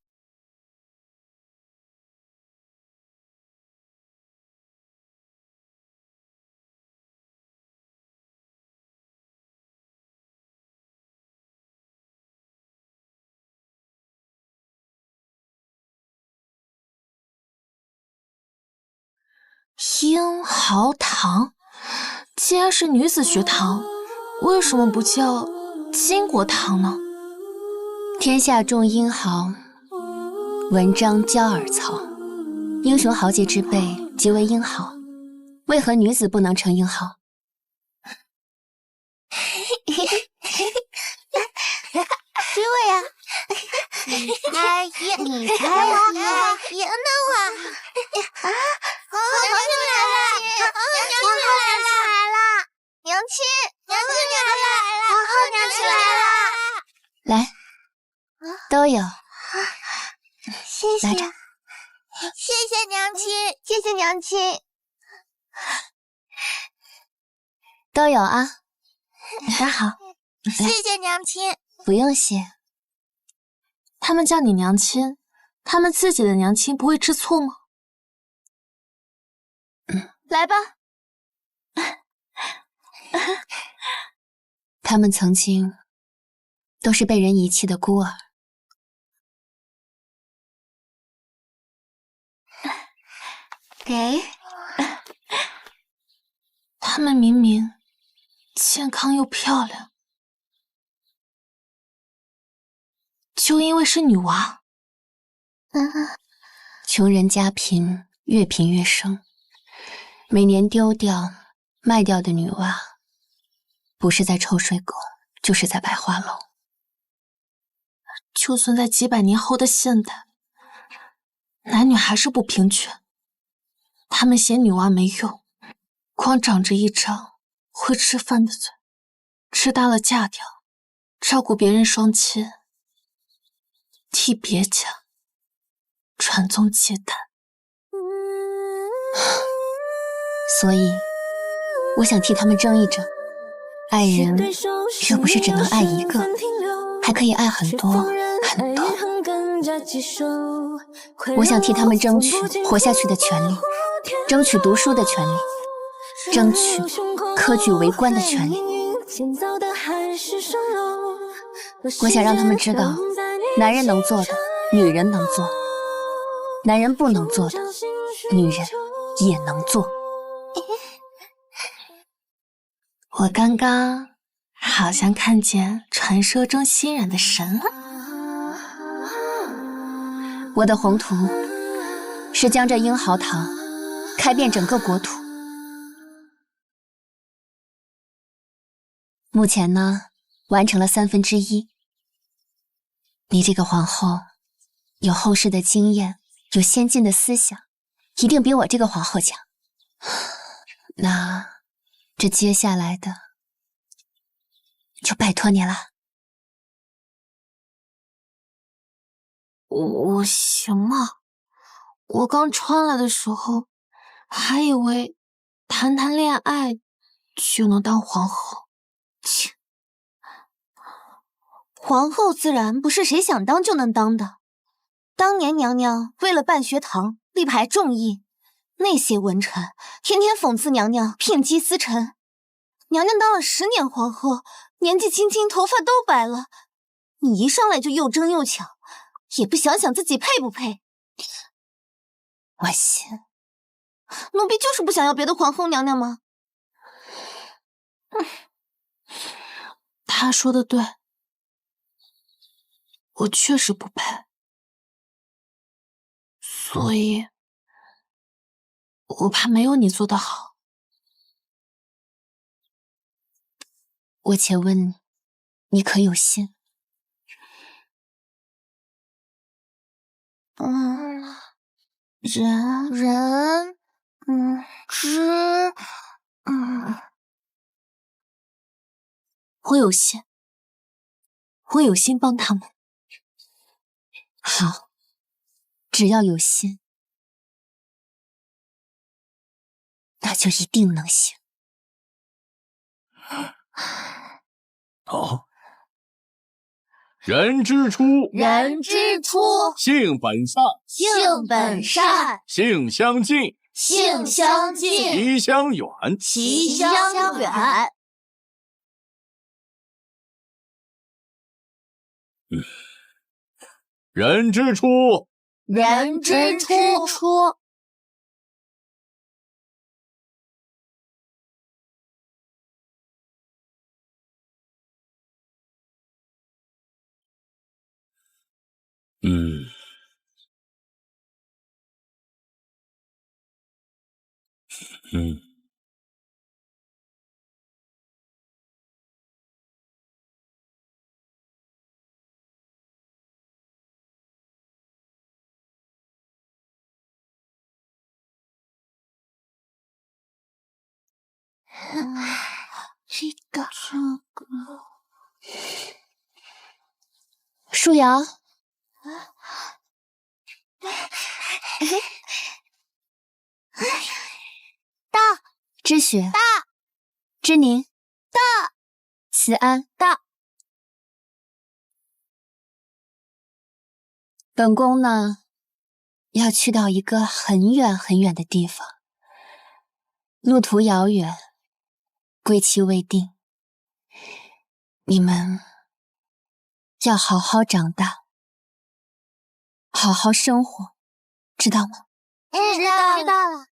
S2: 英豪堂，既然是女子学堂，为什么不叫金国堂呢？
S1: 天下重英豪，文章骄尔曹。英雄豪杰之辈即为英豪，为何女子不能成英豪？
S6: 追我呀！你猜一，你猜我，赢了我！皇后娘娘来了！皇后娘娘来了！娘亲，娘亲来了！皇后娘亲来了！
S1: 来，都有。
S6: 谢谢，
S1: 拿着。
S6: 谢谢娘亲，谢谢娘亲。
S1: 都有啊。
S2: 大家好，
S6: 谢谢娘亲。
S1: 不用谢。
S2: 他们叫你娘亲，他们自己的娘亲不会吃醋吗？
S6: 来吧。
S1: 他们曾经都是被人遗弃的孤儿。
S6: 给。
S2: 他们明明健康又漂亮，就因为是女娃。
S1: 穷人家贫，越贫越生。每年丢掉、卖掉的女娃，不是在臭水沟，就是在百花楼。
S2: 就算在几百年后的现代，男女还是不平权。他们嫌女娃没用，光长着一张会吃饭的嘴，吃大了嫁掉，照顾别人双亲，替别家传宗接代。
S1: 所以，我想替他们争一争。爱人又不是只能爱一个，还可以爱很多很多。我想替他们争取活下去的权利，争取读书的权利，争取科举为官的权利。我想让他们知道，男人能做的，女人能做；男人不能做的，女人也能做。
S2: 我刚刚好像看见传说中欣然的神了。
S1: 我的宏图是将这英豪堂开遍整个国土。目前呢，完成了1/3。你这个皇后，有后世的经验，有先进的思想，一定比我这个皇后强。那这接下来的，就拜托你了。
S2: 我行吗？我刚穿来的时候，还以为谈谈恋爱就能当皇后。切！
S6: 皇后自然不是谁想当就能当的。当年娘娘为了办学堂，力排众议，那些文臣天天讽刺娘娘聘姬司臣。娘娘当了10年皇后，年纪轻轻，头发都白了。你一上来就又争又抢，也不想想自己配不配。
S1: 我信。
S6: 奴婢就是不想要别的皇后娘娘吗？
S2: 他说的对，我确实不配，所以我怕没有你做得好。
S1: 我且问你，你可有心？
S2: 我有心，我有心帮他们。
S1: 好，只要有心，那就一定能行。
S5: 好。人之初，
S6: 人之初，
S5: 性本善，
S6: 性本善，
S5: 性相近，
S6: 性相近，
S5: 习相远，
S6: 习相远。
S5: 人之初，
S6: 人之初，这个，
S1: 舒瑶，
S6: 大
S1: 知雪，
S6: 大
S1: 知宁，
S6: 大
S1: 慈安，
S6: 大。
S1: 本宫呢，要去到一个很远很远的地方，路途遥远，归期未定。你们要好好长大，好好生活，知道吗？
S6: 知道了。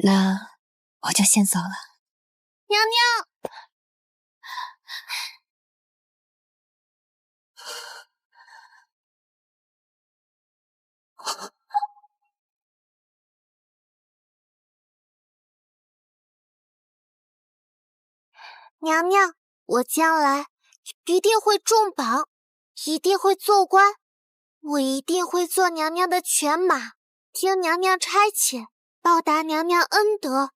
S1: 那我就先走了。
S6: 娘娘，娘娘，我将来一定会重榜，一定会做官，我一定会做娘娘的犬马，听娘娘差遣，报答娘娘恩德。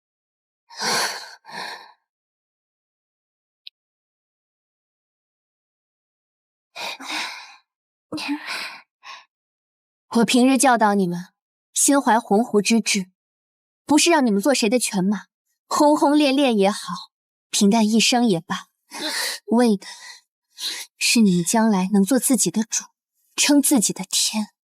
S1: 我平日教导你们，心怀鸿鹄之志，不是让你们做谁的犬马，轰轰烈烈也好，平淡一生也罢，为的是你们将来能做自己的主，撑自己的天。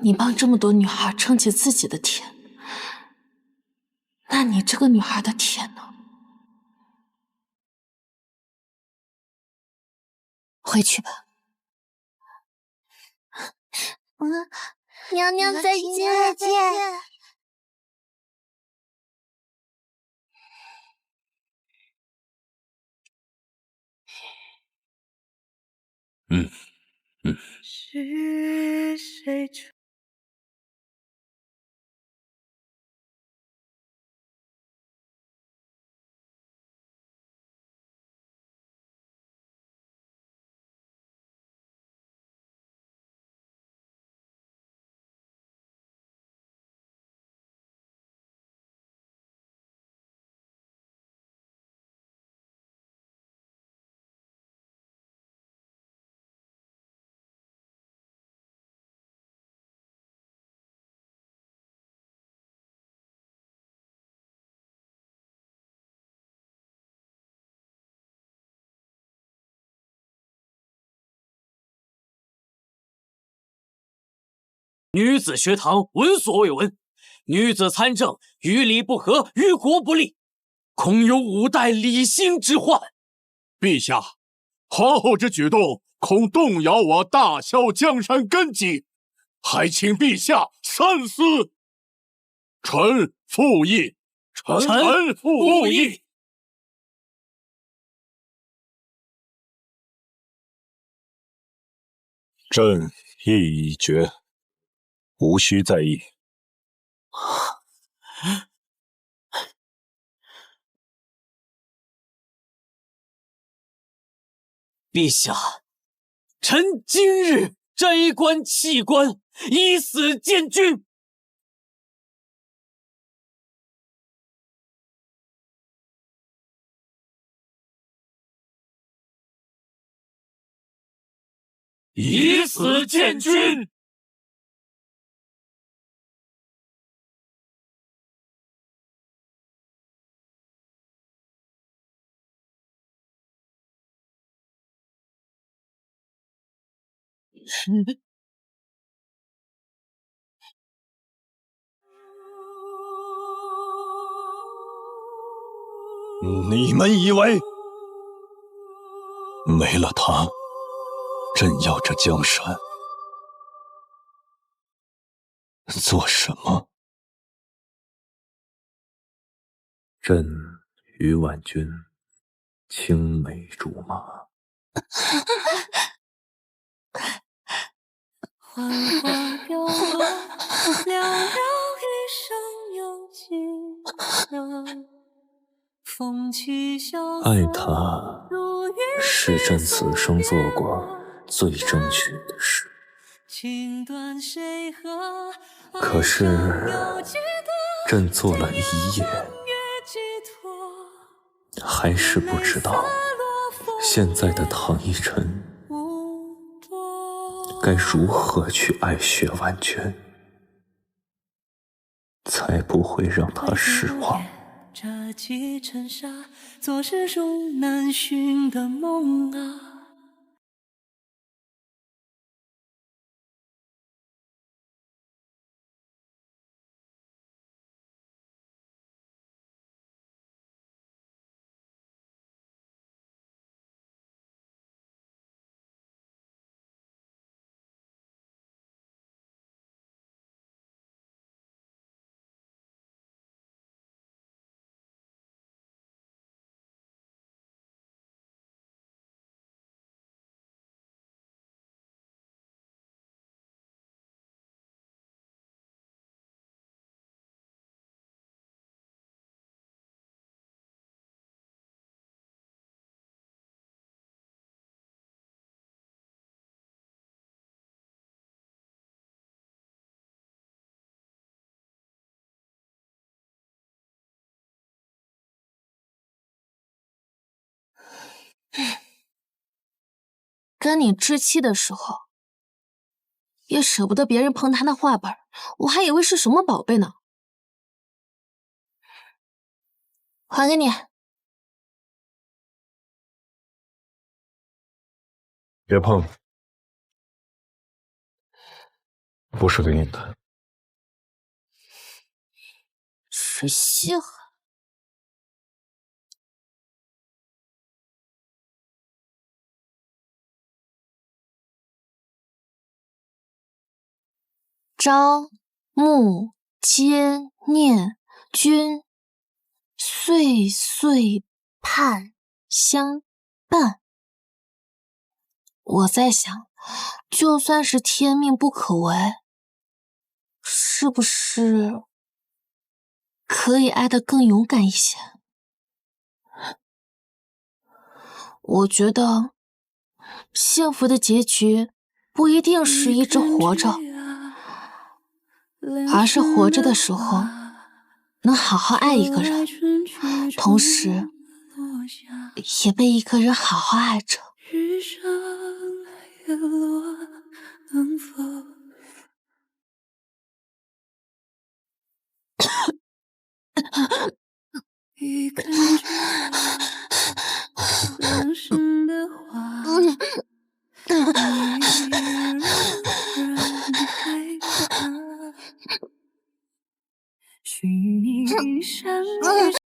S2: 你帮这么多女孩撑起自己的天，那你这个女孩的天呢？
S1: 回去吧。
S6: 娘娘再见。
S8: 是谁传？
S12: 女子学堂闻所未闻，女子参政于理不合，于国不利，恐有五代理兴之患。
S5: 陛下，皇后之举动恐动摇我大萧江山根基，还请陛下三思。臣复议，臣复议。
S10: 朕意已决，无需在意。
S12: 陛下，臣今日摘冠弃冠，以死谏君。以死谏君。
S10: 你们以为没了他，朕要这江山做什么？
S4: 朕与婉君青梅竹马。
S8: 幻花飘落，寥寥一生有几人？风起萧瑟，
S4: 爱他是朕此生做过最争取的事。
S8: 情断谁合？
S4: 可是朕做了一夜，还是不知道现在的唐一晨该如何去爱薛婉君，才不会让她失望。
S8: 这几尘沙，昨日如难寻的梦啊。
S2: 跟你置气的时候，也舍不得别人碰他那画本，我还以为是什么宝贝呢。还给你。
S10: 别碰，不是给你的。
S2: 谁稀罕？朝暮皆念君，岁岁盼相伴。我在想，就算是天命不可违，是不是可以爱得更勇敢一些？我觉得幸福的结局不一定是一直活着，而是活着的时候能好好爱一个人，同时也被一个人好好爱着。
S8: 日上月落，能否一根枝两生的花，一人回答，许你一生一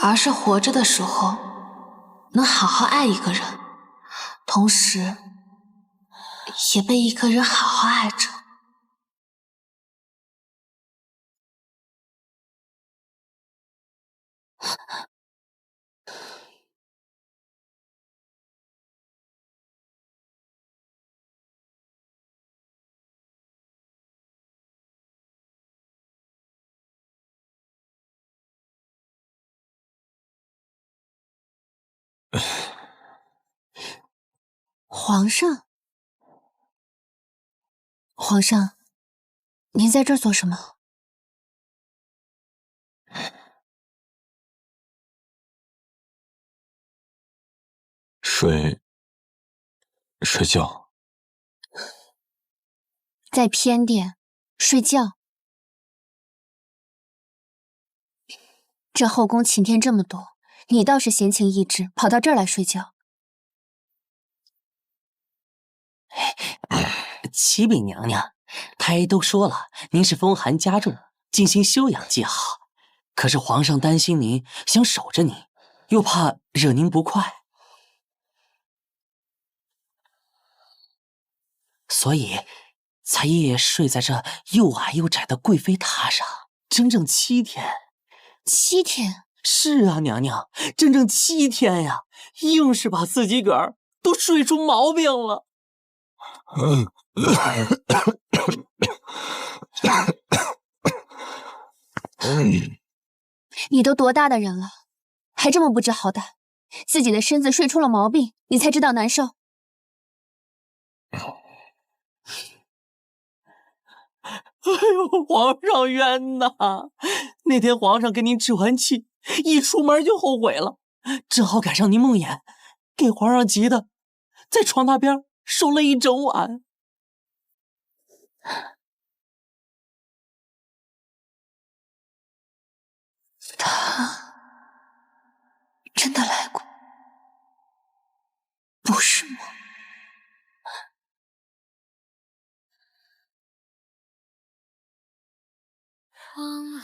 S2: 而是活着的时候能好好爱一个人，同时也被一个人好好爱着。皇上，皇上，您在这儿做什么？
S10: 睡觉。
S1: 在偏殿睡觉。这后宫晴天这么多，你倒是闲情逸致，跑到这儿来睡觉。
S7: 启禀娘娘，太医都说了，您是风寒加重，进行休养即好。可是皇上担心您，想守着您，又怕惹您不快，所以才夜夜睡在这又矮又窄的贵妃榻上，整整7天。
S1: 7天？
S7: 是啊，娘娘，整整7天呀，硬是把自己个儿都睡出毛病了。
S1: 你都多大的人了，还这么不知好歹，自己的身子睡出了毛病，你才知道难受。
S7: 哎呦，皇上冤呐！那天皇上给您置完气，一出门就后悔了，正好赶上您梦魇，给皇上急的在床榻边守了一整晚。
S11: 他真的来过，不是吗？
S8: 忘了。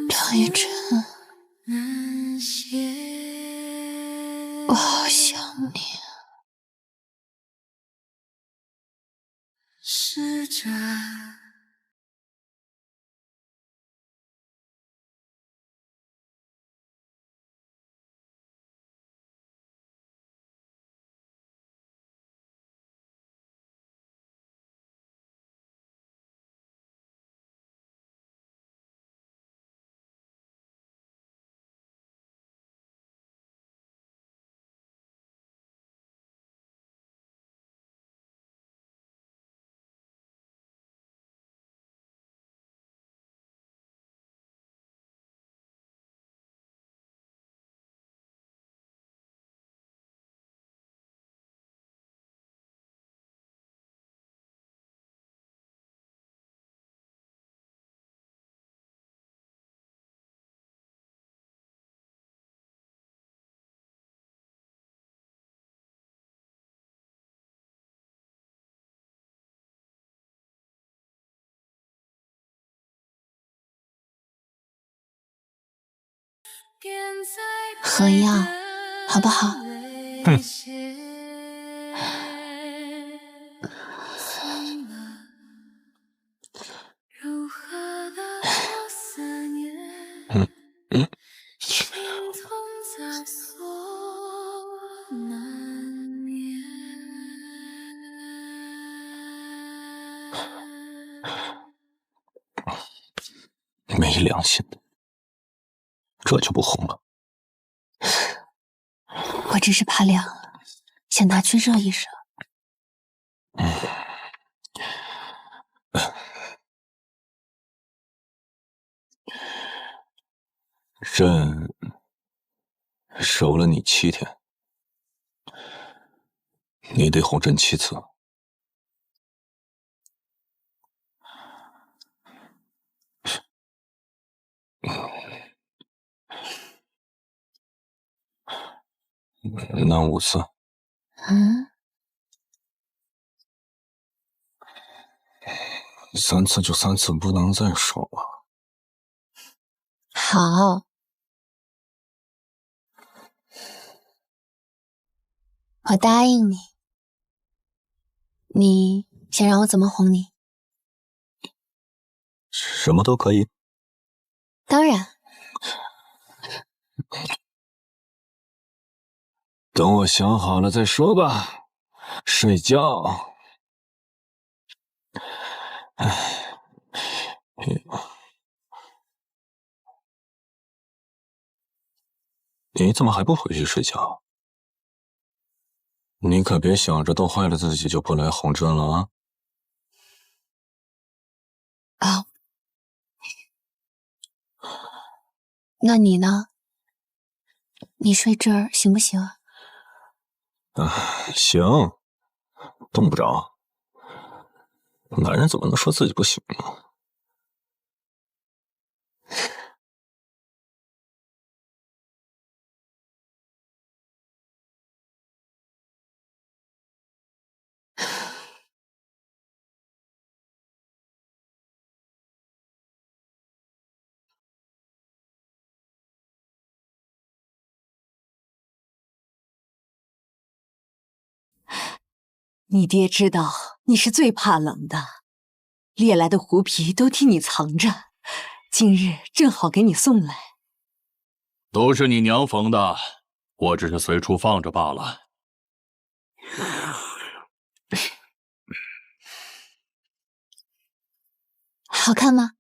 S11: 唐一晨，我好想你。
S8: 试着
S1: 喝药好不好？
S10: 没良心的，这就不红了。
S1: 我只是怕凉了，想拿去热一热。
S10: 朕守了你7天，你得哄朕7次。那5次。3次就3次，不能再少了。
S1: 好，我答应你。你想让我怎么哄你？
S10: 什么都可以。
S1: 当然。
S10: 等我想好了再说吧。睡觉。你怎么还不回去睡觉？你可别想着逗坏了自己就不来哄朕了啊！
S1: 啊，那你呢？你睡这儿行不行啊？
S10: 行，动不着。男人怎么能说自己不行呢？
S13: 你爹知道你是最怕冷的，猎来的狐皮都替你藏着，今日正好给你送来。
S5: 都是你娘缝的，我只是随处放着罢了。
S1: 好看吗？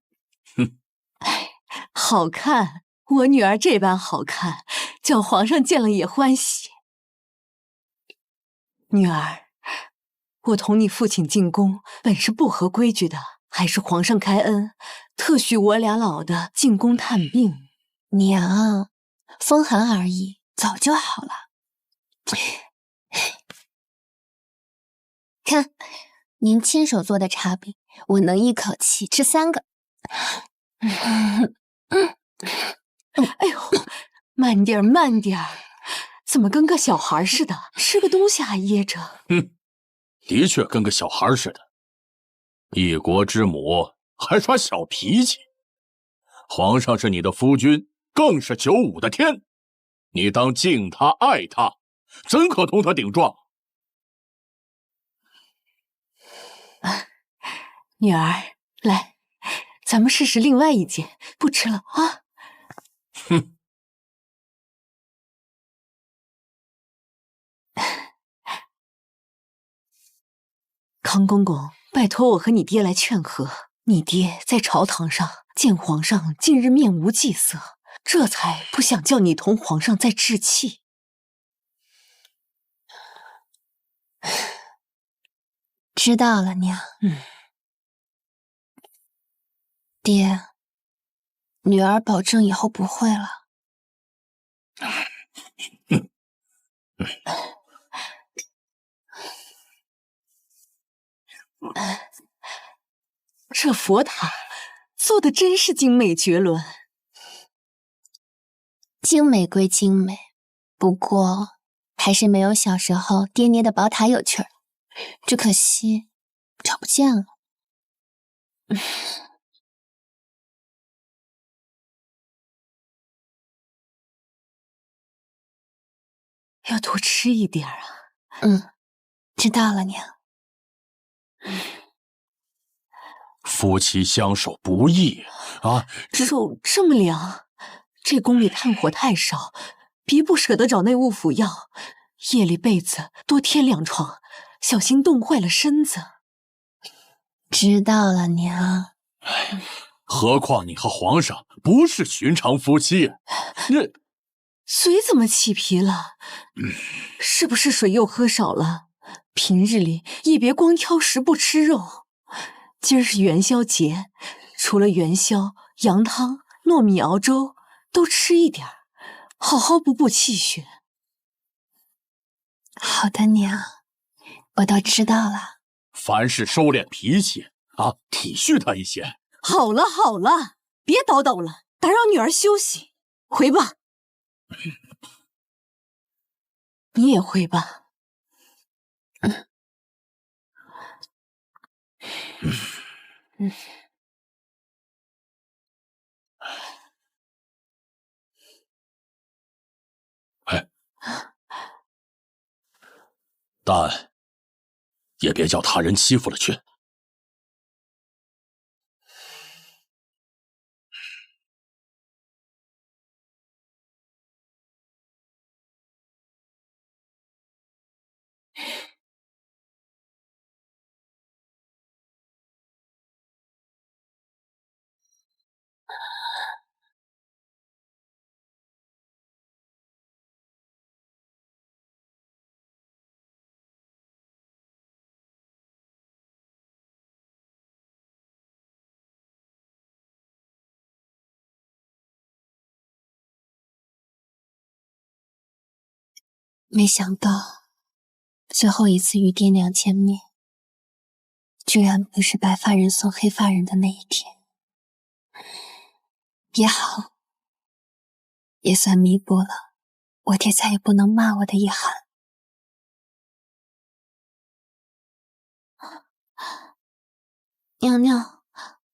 S13: 好看，我女儿这般好看，叫皇上见了也欢喜。女儿，我同你父亲进宫本是不合规矩的，还是皇上开恩，特许我俩老的进宫探病。
S1: 娘，风寒而已，早就好了。看，您亲手做的茶饼，我能一口气吃3个。
S13: 哎呦，慢点儿，慢点儿，怎么跟个小孩似的？吃个东西还噎着。
S5: 的确跟个小孩似的。一国之母还耍小脾气，皇上是你的夫君，更是95的天，你当敬他爱他，怎可同他顶撞？
S13: 女儿，来，咱们试试另外一件，不吃了啊！
S5: 哼。
S13: 康公公，拜托我和你爹来劝和。你爹在朝堂上见皇上近日面无忌色，这才不想叫你同皇上再置气。
S1: 知道了，娘。爹，女儿保证以后不会了。
S13: 这佛塔做的真是精美绝伦。
S1: 精美归精美，不过还是没有小时候爹捏的宝塔有趣儿。只可惜找不见了。
S13: 要多吃一点啊。
S11: 知道了，娘。
S5: 夫妻相守不易啊！
S13: 肉这么凉，这宫里炭火太少，别不舍得找内务府要。夜里被子多添2床，小心冻坏了身子。
S11: 知道了，娘。
S5: 何况你和皇上不是寻常夫妻，
S13: 嘴怎么起皮了？是不是水又喝少了？平日里也别光挑食不吃肉。今儿是元宵节，除了元宵、羊汤、糯米熬粥，都吃一点儿，好好补补气血。
S11: 好的，娘，我都知道了。
S5: 凡事收敛脾气啊，体恤他一些。
S13: 好了好了，别叨叨了，打扰女儿休息，回吧。你也回吧。
S5: 但也别叫他人欺负了去。
S11: 没想到最后一次与爹娘见面，居然不是白发人送黑发人的那一天。也好，也算弥补了我爹再也不能骂我的遗憾。
S2: 娘娘，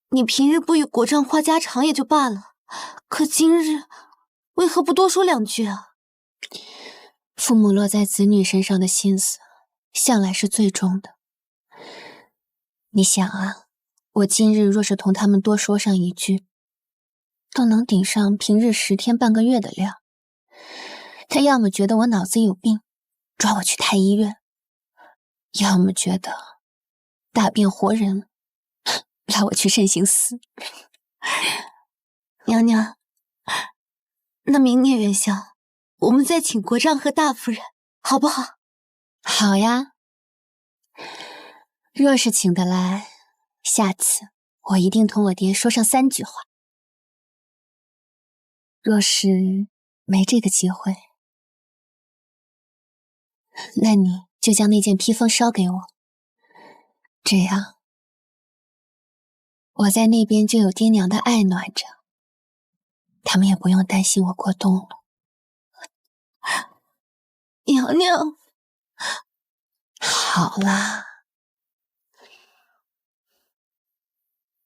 S2: 你平日不与国丈话家常也就罢了，可今日为何不多说2句啊？
S11: 父母落在子女身上的心思，向来是最重的。你想啊，我今日若是同他们多说上一句，都能顶上平日10天半个月的量。他要么觉得我脑子有病，抓我去太医院；要么觉得大变活人，拉我去慎刑司。
S2: 娘娘，那明年元宵，我们再请国丈和大夫人，好不好？
S11: 好呀。若是请得来，下次我一定同我爹说上3句话。若是没这个机会，那你就将那件披风捎给我，这样我在那边就有爹娘的爱暖着，他们也不用担心我过冬了。
S2: 娘娘，
S11: 好啦。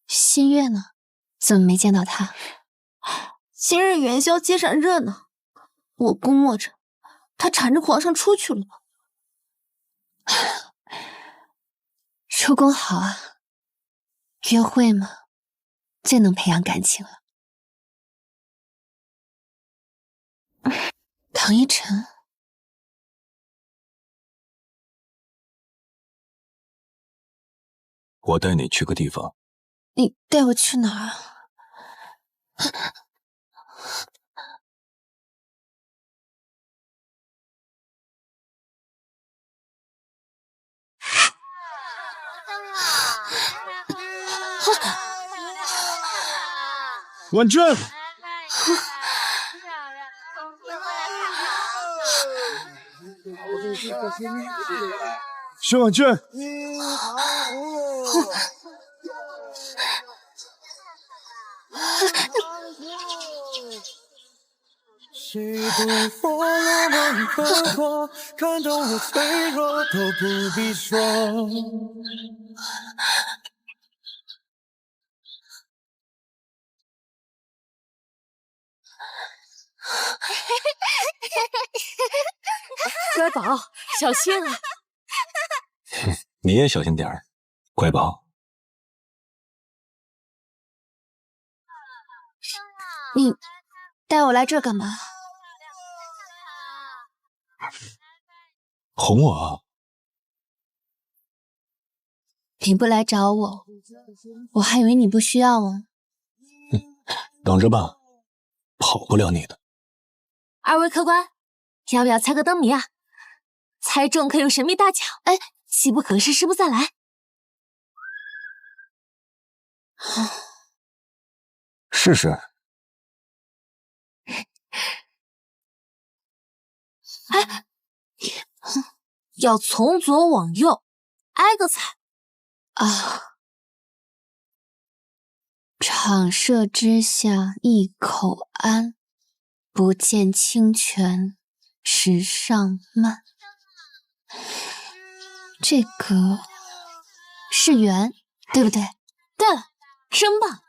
S11: 新月呢？怎么没见到他？
S2: 今日元宵街上热闹，我估摸着他缠着皇上出去了吧。
S11: 出宫好啊，约会嘛，最能培养感情了。唐一晨，
S10: 我带你去个地方。
S11: 你带我去哪儿啊？
S5: 婉君，薛婉君，
S8: 谁对我浪漫刻薄，看懂我脆弱都不必说。
S2: 乖宝，小心啊！
S10: 你也小心点儿，乖宝。
S1: 你带我来这儿干嘛？
S10: 哄我啊？
S1: 你不来找我，我还以为你不需要我。
S10: 等着吧，跑不了你的。
S2: 二位客官，要不要猜个灯谜啊？猜中可有神秘大奖。哎，机不可失，失不再来。
S10: 试试。
S2: 哎，要从左往右，挨个猜
S1: 啊！场舍之下一口安，不见清泉石上漫。这个是圆，对不对？
S2: 对了，真棒！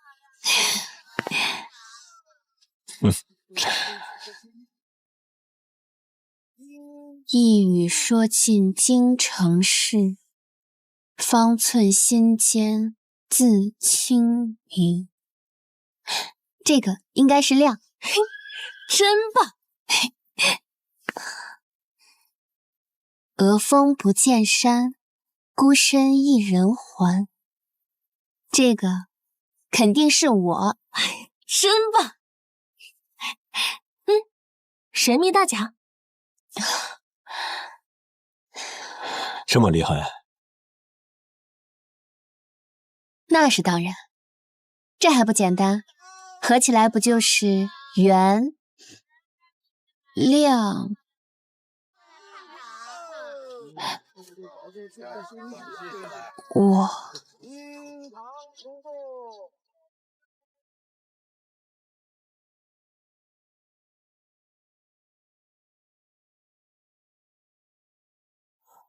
S1: 一语说尽京城事，方寸心间自清明。这个应该是亮，
S2: 真棒！
S1: 鹅峰不见山，孤身一人还。这个肯定是我，
S2: 真棒！神秘大奖。
S10: 这么厉害？
S1: 那是当然，这还不简单，合起来不就是圆亮？我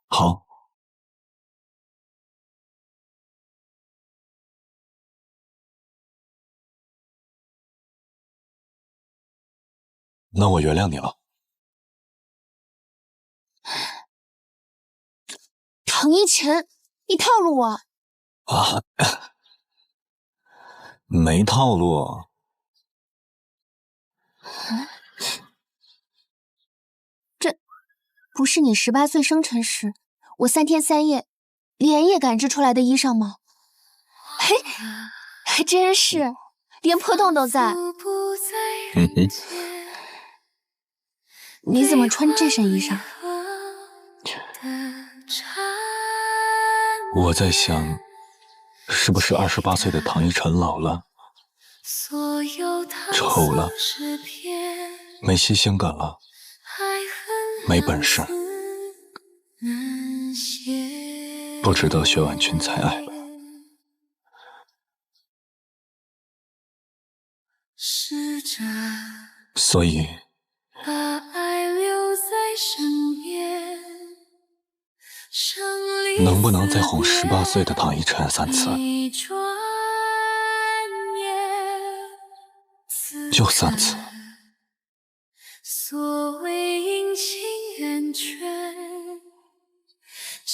S10: 好。那我原谅你了。
S1: 唐一晨，你套路我
S10: 啊？没套路。
S1: 这不是你18岁生辰时，我3天3夜连夜赶制出来的衣裳吗？嘿，还真是，连破洞都在。你怎么穿这身衣裳？
S10: 我在想，是不是28岁的唐一晨老了，丑了，没新鲜感了，没本事，不值得薛婉君再爱了。所以
S8: 把爱留在身边，
S10: 能不能再哄18岁的唐一晨3次？就3次。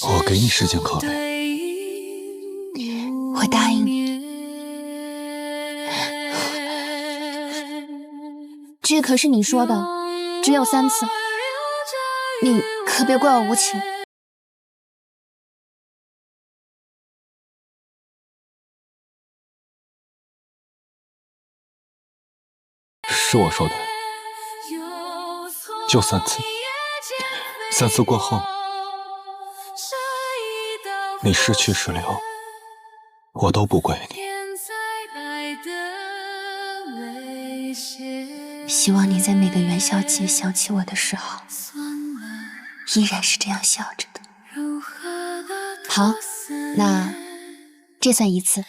S10: 我给你时间考虑。
S1: 我答应你。这可是你说的，只有3次，你可别怪我无情。
S10: 是我说的，就3次，3次过后，你失去是留，我都不怪你。
S1: 希望你在每个元宵节想起我的时候，依然是这样笑着的。好，那这算1次。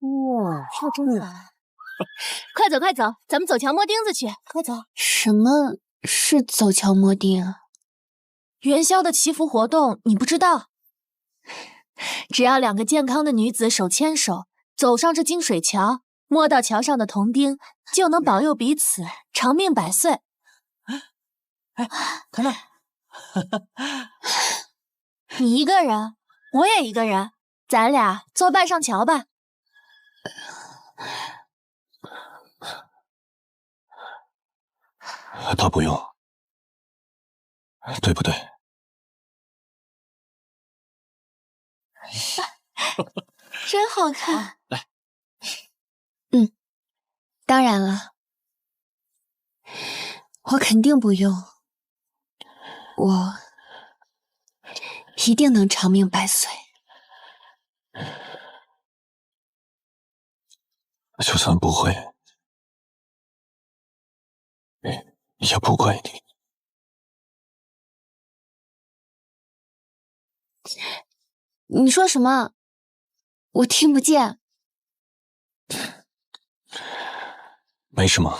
S2: 哇，跳真好！快走快走，咱们走桥摸钉子去，快走！
S1: 什么是走桥摸钉啊？
S2: 元宵的祈福活动你不知道？只要2个健康的女子手牵手走上这金水桥，摸到桥上的铜钉，就能保佑彼此长命百岁。
S3: 哎，看那，
S2: 你一个人，我也一个人，咱俩作伴上桥吧。
S10: 倒不用，对不对？
S2: 真好看。
S5: 来，
S1: 当然了，我肯定不用，我一定能长命百岁。
S10: 就算不会，也不怪你。
S1: 你说什么？我听不见。
S10: 没什么。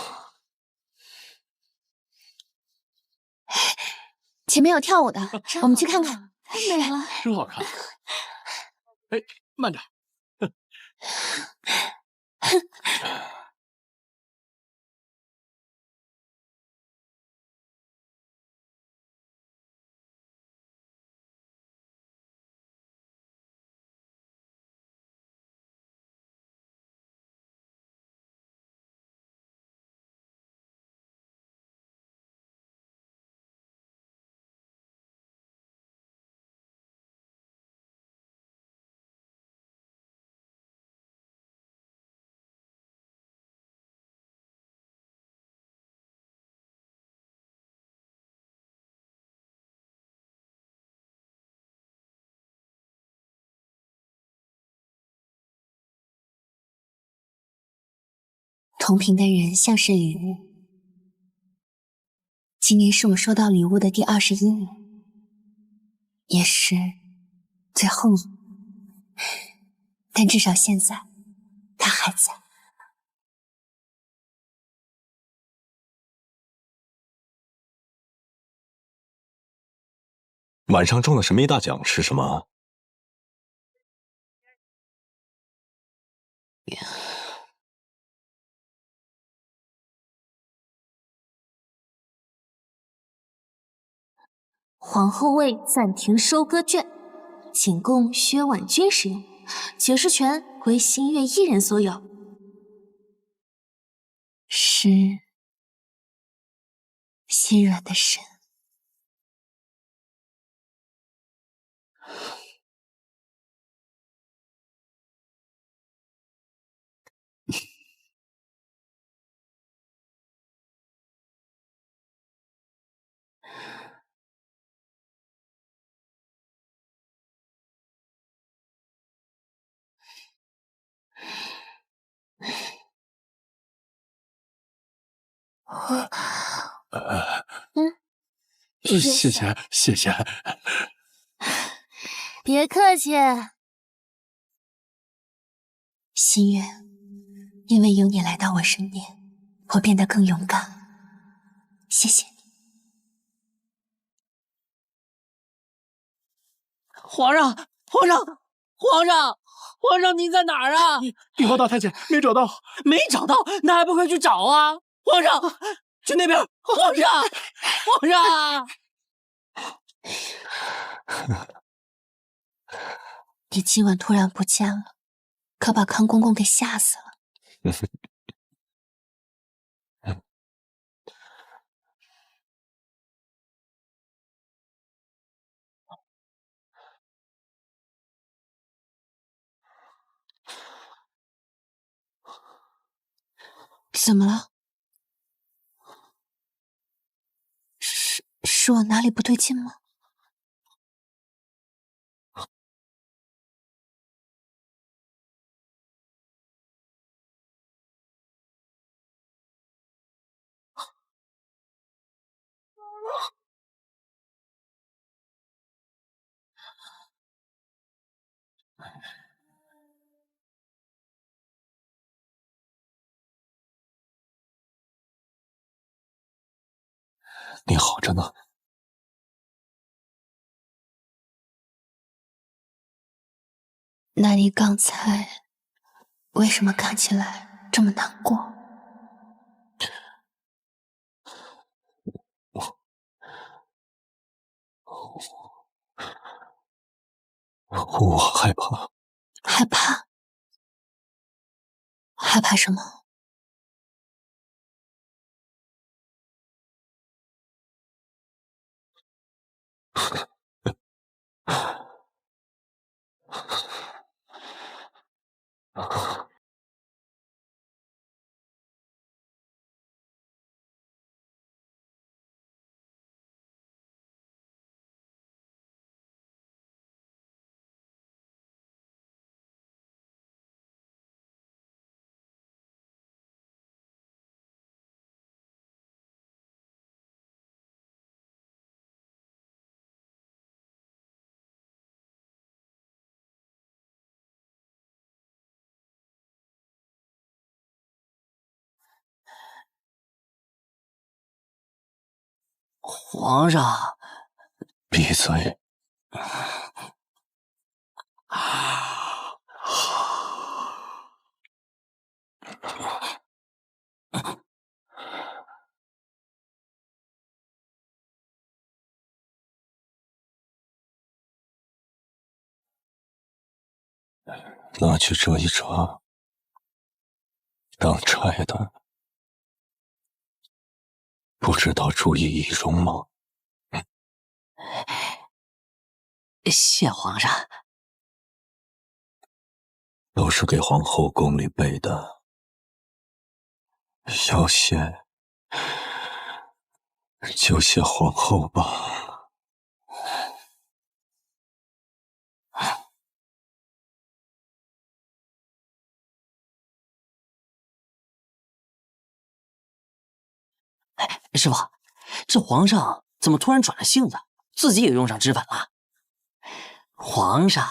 S1: 前面有跳舞的，我们去看看。
S2: 太美了，
S5: 真好看。哎，慢点。
S1: 同频的人像是礼物。今年是我收到礼物的第21年，也是最后一年。但至少现在，他还在。
S10: 晚上中了神秘大奖是什么？
S2: 皇后位暂停收割券，仅供薛婉君使用，解释权归新月一人所有。
S1: 是心软的神。
S5: 谢谢谢谢。
S2: 别客气。
S1: 心月，因为有你来到我身边，我变得更勇敢。谢谢你。
S12: 皇上，皇上，皇上，皇上，您在哪儿啊？
S5: 帝皇大太监没找到，
S12: 没找到，那还不快去找啊！皇上，去那边！皇上，皇上！
S1: 你今晚突然不见了，可把康公公给吓死了。怎么了？是我哪里不对劲吗？
S10: 你好着呢。
S11: 那你刚才为什么看起来这么难过？
S10: 我害怕。
S11: 害怕？害怕什么？
S7: 皇上，
S10: 闭嘴！拿去折一折，当钗的。不知道注意仪容吗？
S7: 谢皇上。
S10: 都是给皇后宫里备的，要谢就谢皇后吧。
S7: 师傅，这皇上怎么突然转了性子，自己也用上脂粉了？皇上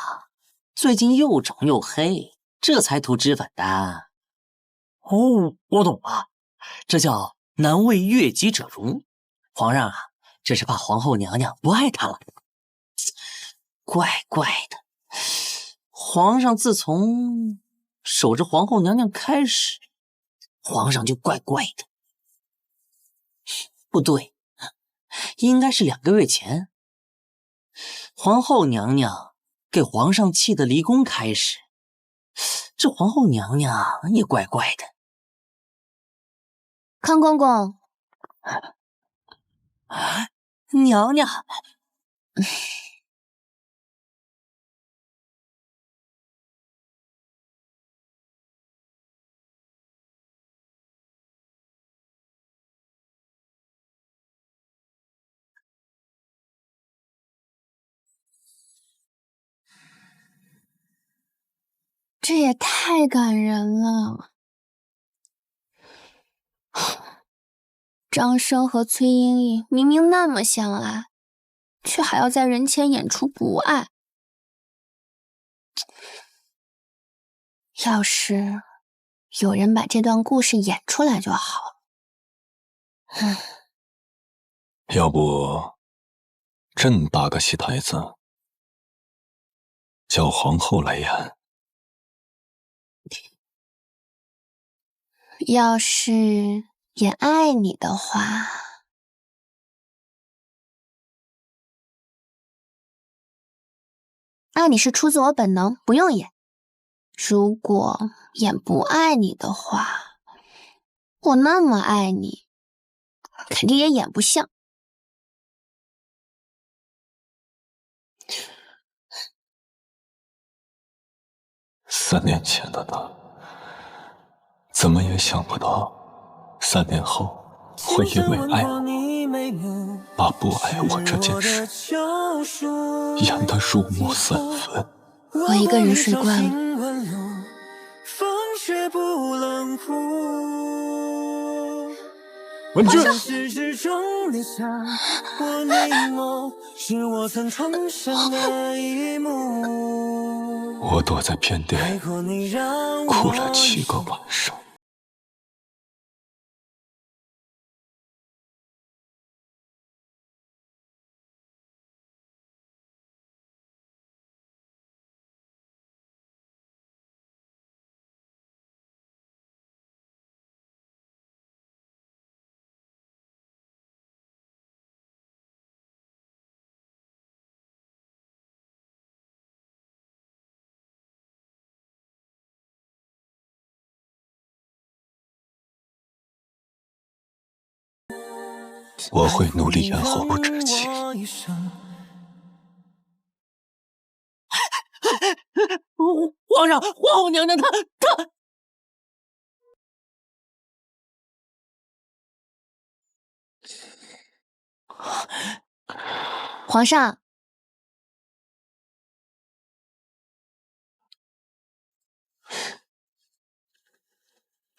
S7: 最近又肿又黑，这才涂脂粉的。哦，我懂了，这叫男为悦己者容。皇上啊，这是怕皇后娘娘不爱他了。怪怪的，皇上自从守着皇后娘娘开始，皇上就怪怪的。不对，应该是2个月前，皇后娘娘给皇上气的离宫开始，这皇后娘娘也怪怪的。
S1: 康公公，
S7: 娘娘，
S1: 这也太感人了。张生和崔莺莺明明那么相爱，却还要在人前演出不爱。要是有人把这段故事演出来就好了。
S10: 要不朕搭个戏台子，叫皇后来演。
S1: 要是演爱你的话，爱你是出自我本能，不用演。如果演不爱你的话，我那么爱你，肯定也演不像。
S10: 3年前的他，怎么也想不到，3年后会因为爱我，把不爱我这件事演得入木3分。
S1: 我一个人睡惯了。
S5: 文君，
S10: 我躲在偏殿哭了7个晚上。我会努力演好我自己。
S12: 皇上，皇后娘娘她。
S1: 皇上，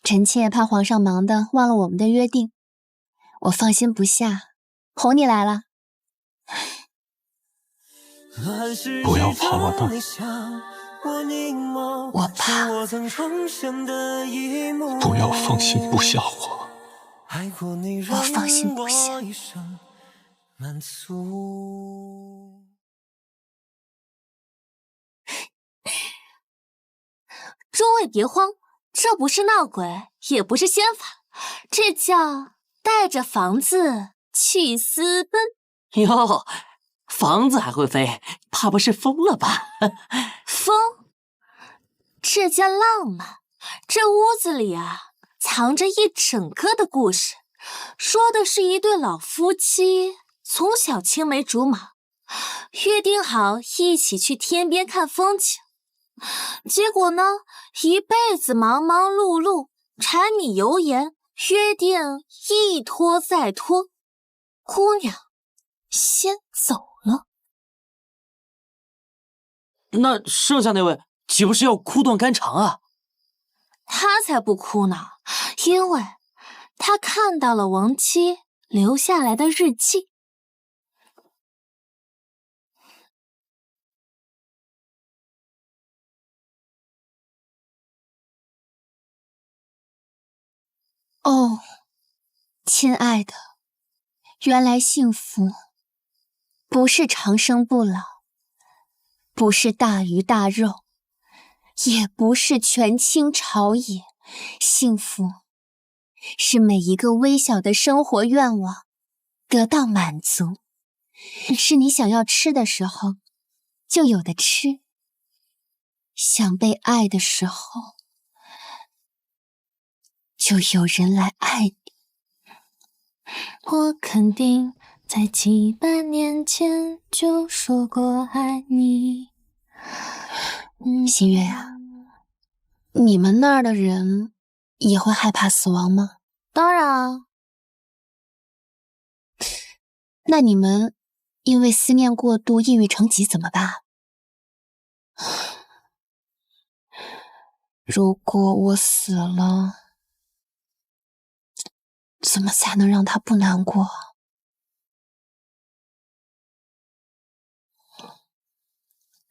S1: 臣妾怕皇上忙的忘了我们的约定，我放心不下，哄你来了。
S10: 不要跑我那儿，
S1: 我怕。
S10: 不要放心不下我，
S1: 我放心不下。
S2: 诸位别慌，这不是闹鬼，也不是仙法，这叫带着房子去私奔。
S7: 哟，房子还会飞，怕不是疯了吧？
S2: 疯？这叫浪漫。这屋子里啊，藏着一整个的故事，说的是一对老夫妻从小青梅竹马，约定好一起去天边看风景。结果呢，一辈子忙忙碌碌，柴米油盐，约定一拖再拖，姑娘先走了。
S7: 那剩下那位岂不是要哭断肝肠啊？
S2: 他才不哭呢，因为他看到了亡妻留下来的日记。
S1: 哦，亲爱的，原来幸福不是长生不老，不是大鱼大肉，也不是权倾朝野，幸福是每一个微小的生活愿望得到满足，是你想要吃的时候就有的吃，想被爱的时候就有人来爱你。
S2: 我肯定在几百年前就说过爱你。
S1: 新月呀，你们那儿的人也会害怕死亡吗？
S2: 当然啊。
S1: 那你们因为思念过度抑郁成疾怎么办？如果我死了，怎么才能让他不难过？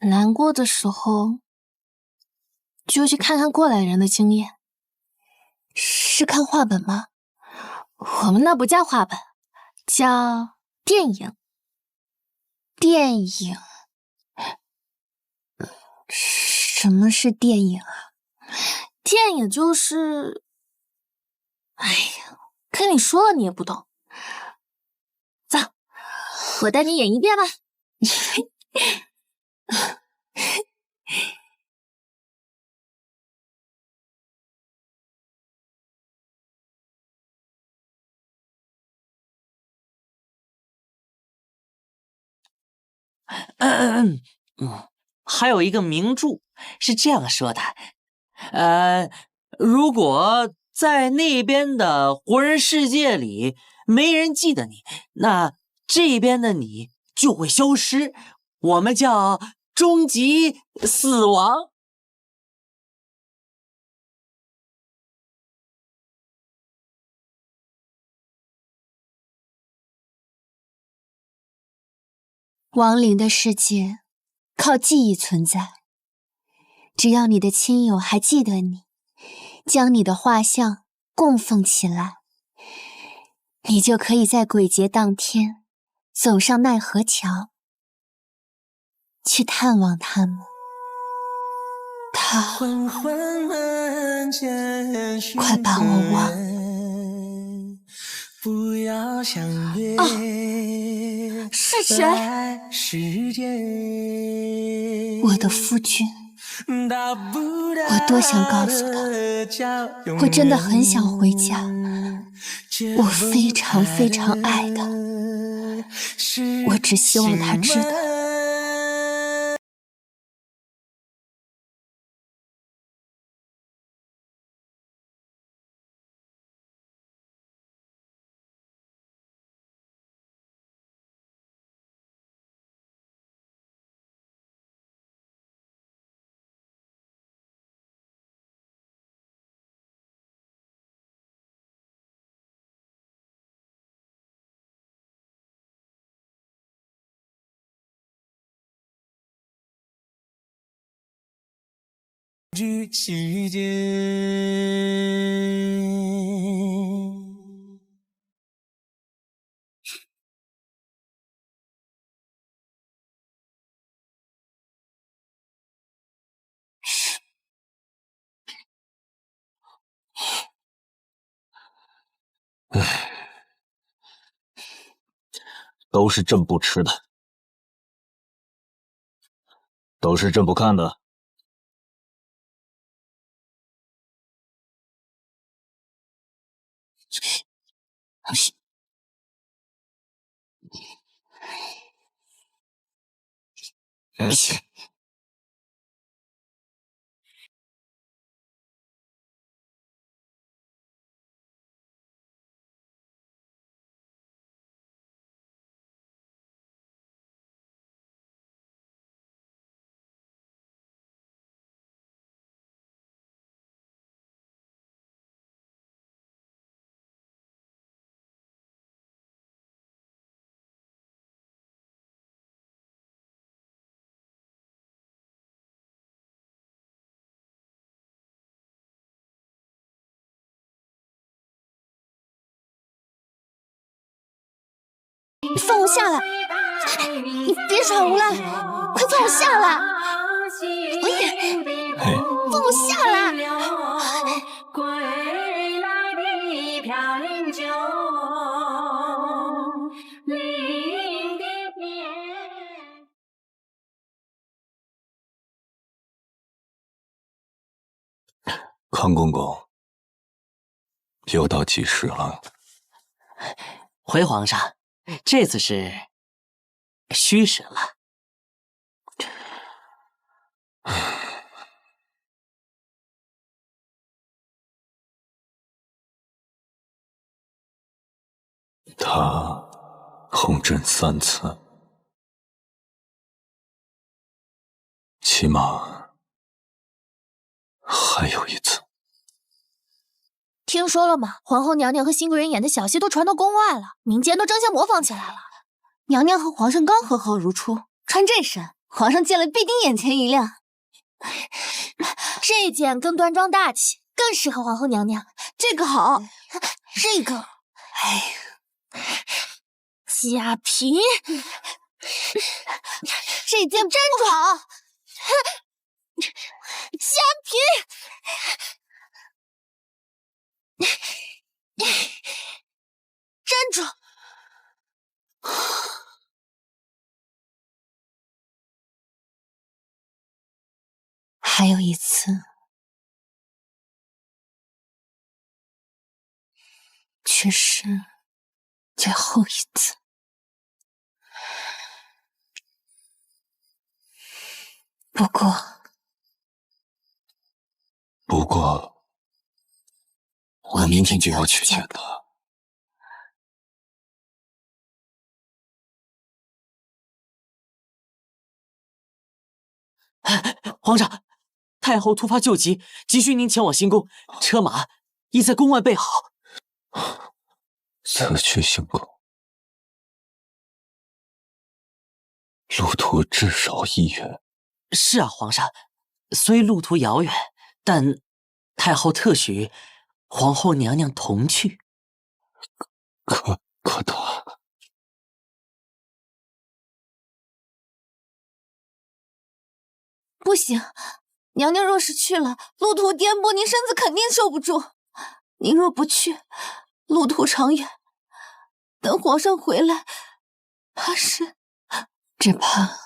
S2: 难过的时候，就去看看过来人的经验。
S1: 是看话本吗？
S2: 我们那不叫话本，叫电影。
S1: 电影？什么是电影啊？
S2: 电影就是……哎呀，跟你说了你也不懂。走，我带你演一遍吧。
S7: 还有一个名著是这样说的，如果在那边的活人世界里没人记得你，那这边的你就会消失，我们叫终极死亡。
S1: 亡灵的世界靠记忆存在，只要你的亲友还记得你，将你的画像供奉起来，你就可以在鬼节当天走上奈何桥，去探望他们。他快把我忘了。
S2: 哦，是谁？
S1: 我的夫君。我多想告诉他，我真的很想回家，
S11: 我非常非常爱他，我只希望他知道。
S8: 之世间，
S12: 都是朕不吃的，都是朕不看的。
S1: 你放我下来！你别耍无赖，快放我下来！放我下来！
S9: 康公公，又到几时了？
S7: 回皇上，这次是虚实了。
S9: 他哄朕3次，起码还有1次。
S2: 听说了吗？皇后娘娘和新贵人演的小戏都传到宫外了，民间都争相模仿起来了。
S13: 娘娘和皇上刚和好如初，穿这身，皇上见了必定眼前一亮。
S2: 这件更端庄大气，更适合皇后娘娘。
S13: 这个好，
S2: 这个，假皮，
S13: 这件
S2: 真好，假皮。站住！
S11: 还有1次，却是最后1次。不
S9: 过，我明天就要去见他。
S7: 皇上，太后突发救急，急需您前往行宫，车马已在宫外备好。
S9: 此去行宫，路途至少1月。
S7: 是啊，皇上，虽路途遥远，但太后特许皇后娘娘同去。
S9: 可他
S13: 不行，娘娘若是去了，路途颠簸，您身子肯定受不住。您若不去，路途长远，等皇上回来，怕是
S11: 只怕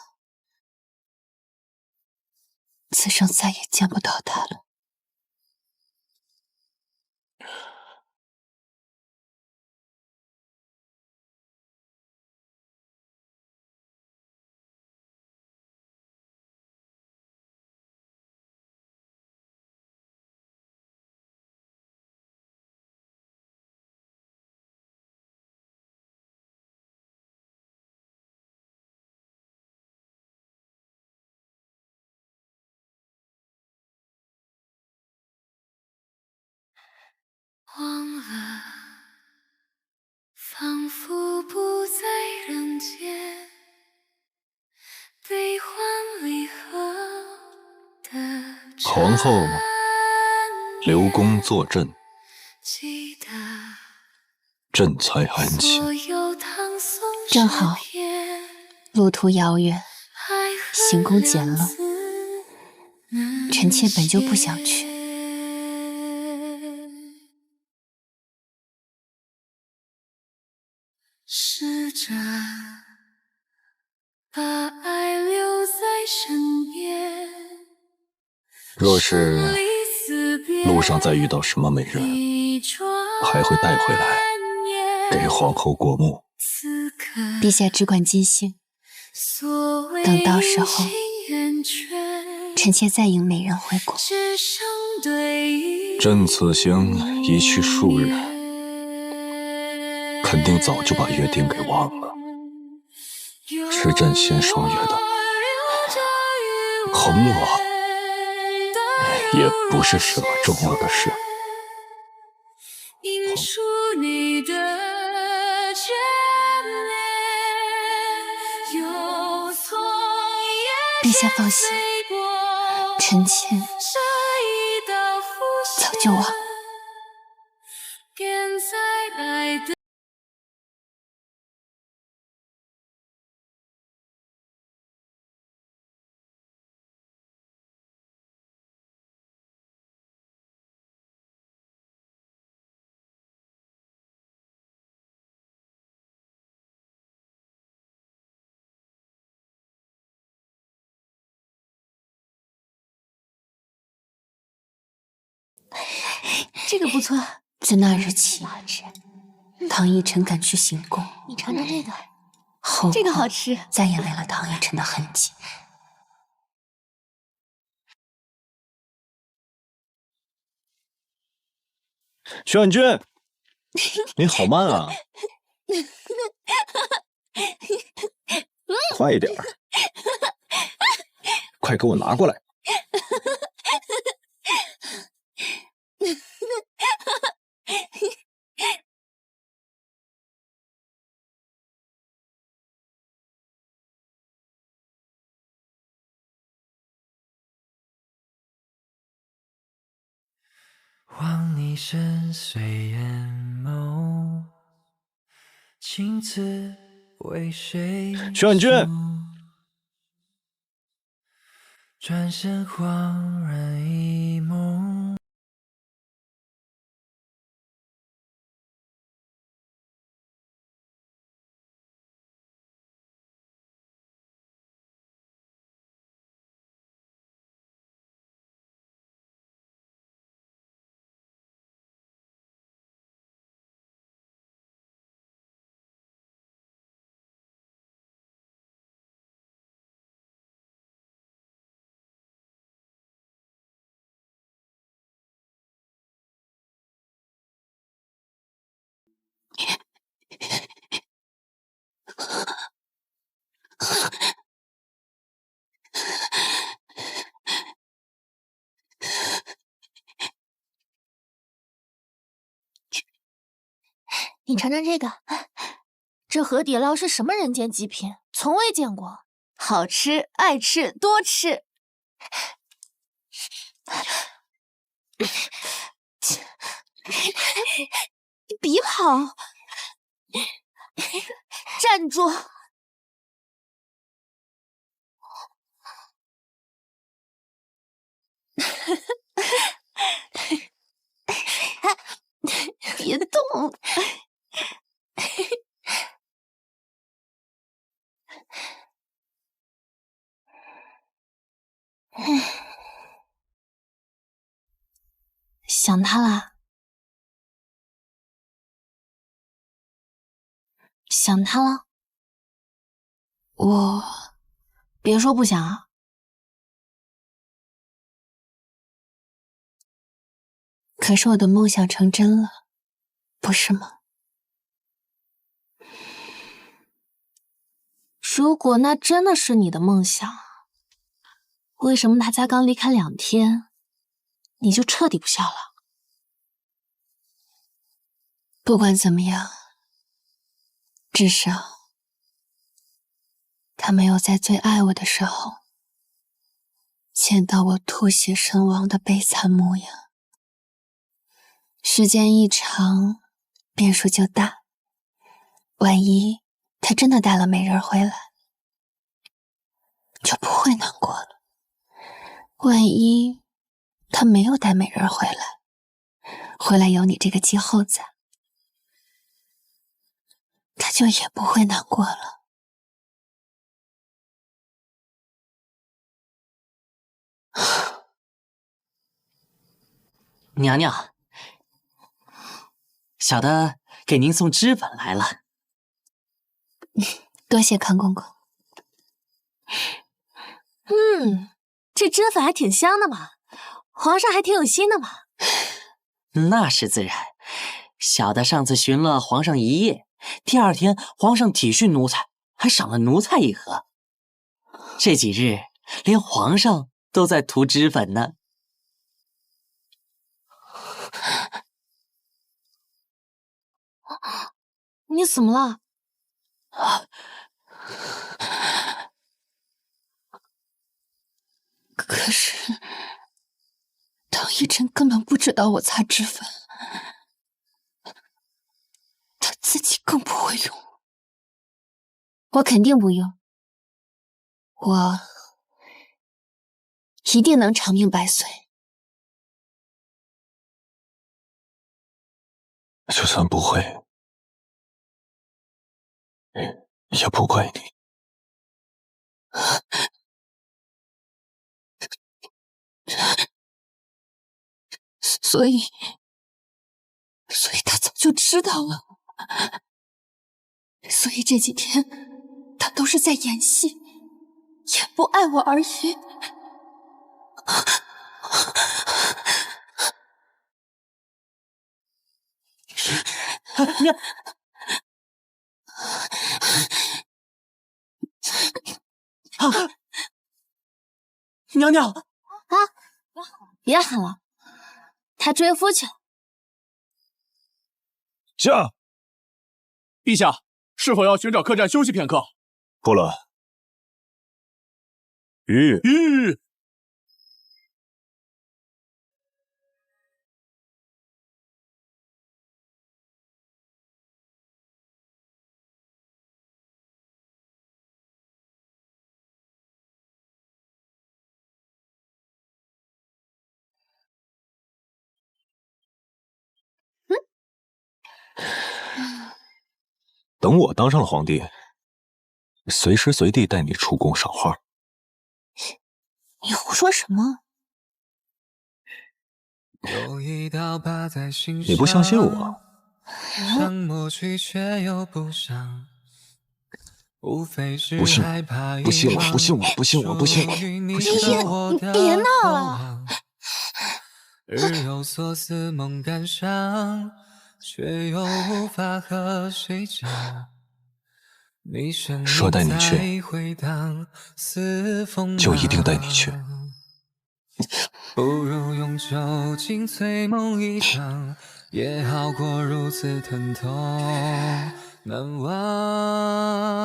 S11: 此生再也见不到他了。忘了，仿佛不在人间，悲欢离合的
S9: 皇后刘公坐镇，朕才安心。
S1: 正好，路途遥远，行宫简陋，臣妾本就不想去。
S11: 试着把爱留在身边，
S9: 若是路上再遇到什么美人，还会带回来给皇后过目。
S1: 陛下只管尽兴，等到时候，臣妾再迎美人回宫。
S9: 朕此行一去数日，肯定早就把约定给忘了。是朕先爽约的，哄我也不是什么重要的事。
S1: 陛下放心，臣妾早就忘了。
S2: 这个不错。
S1: 自那日起，唐奕晨赶去行宫，
S2: 你尝尝这个，
S1: 后
S2: 这个好吃，
S1: 再也没了唐奕晨的痕迹。
S4: 徐婉君，你好慢啊！快一点儿，快给我拿过来！
S8: 望你深邃眼眸，青瓷为谁？
S4: 徐婉君，
S8: 转身恍然一梦。
S2: 你尝尝这个，这河底捞是什么人间极品，从未见过，好吃，爱吃，多吃。别跑，站住！别动！想他啦？想他了？我别说不想啊。
S1: 可是我的梦想成真了，不是吗？
S2: 如果那真的是你的梦想，为什么他才刚离开2天，你就彻底不笑了？
S11: 不管怎么样，至少他没有在最爱我的时候见到我吐血身亡的悲惨模样。时间一长，变数就大。万一他真的带了美人回来，就不会难过了。万一他没有带美人回来，回来有你这个继后在，他就也不会难过了。
S7: 娘娘，小的给您送脂粉来了。
S11: 多谢康公公。
S2: 这脂粉还挺香的嘛，皇上还挺有心的嘛。
S7: 那是自然，小的上次寻了皇上一夜，第二天皇上体恤奴才，还赏了奴才一盒。这几日连皇上都在涂脂粉呢。
S2: 你怎么了？
S11: 可是唐一晨根本不知道我擦脂粉，他自己更不会用。
S1: 我肯定不用，我一定能长命百岁。
S10: 就算不会，也不怪你。
S11: 所以他早就知道了，所以这几天他都是在演戏，也不爱我而已。
S7: 娘娘
S2: 啊！别喊了，他追夫去了。
S5: 驾！陛下，是否要寻找客栈休息片刻？
S9: 不了。吁！等我当上了皇帝，随时随地带你出宫赏花。
S2: 你胡说什么？
S9: 你不相信我？不信我！不信我！不信我！不信我！不信我！不信我！
S2: 你别闹了！
S8: 日有所思梦感伤，却又无法和谁讲。
S9: 说带你去，就一定带你去。
S8: 不如永久尽醉梦一场，也好过如此疼痛难忘。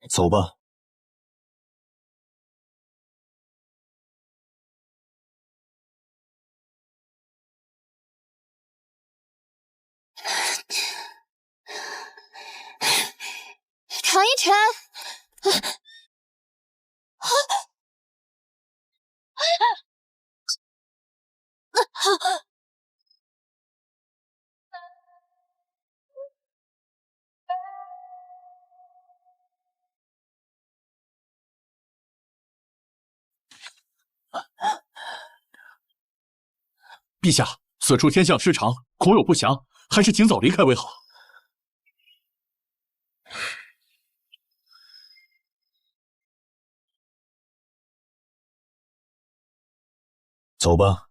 S9: 走吧。
S1: 唐一晨，
S5: 陛下，此处天象失常，恐有不祥，还是尽早离开为好。
S10: 走吧。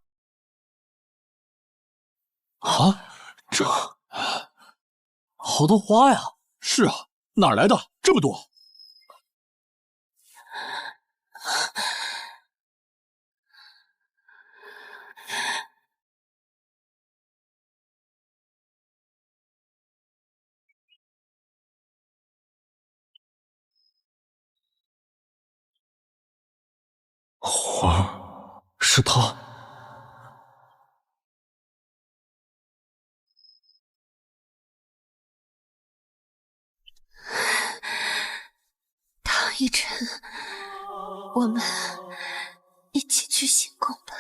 S5: 啊，这好多花呀！是啊，哪儿来的这么多？
S10: 花儿，是他。
S11: 唐一晨，我们一起去行宫吧。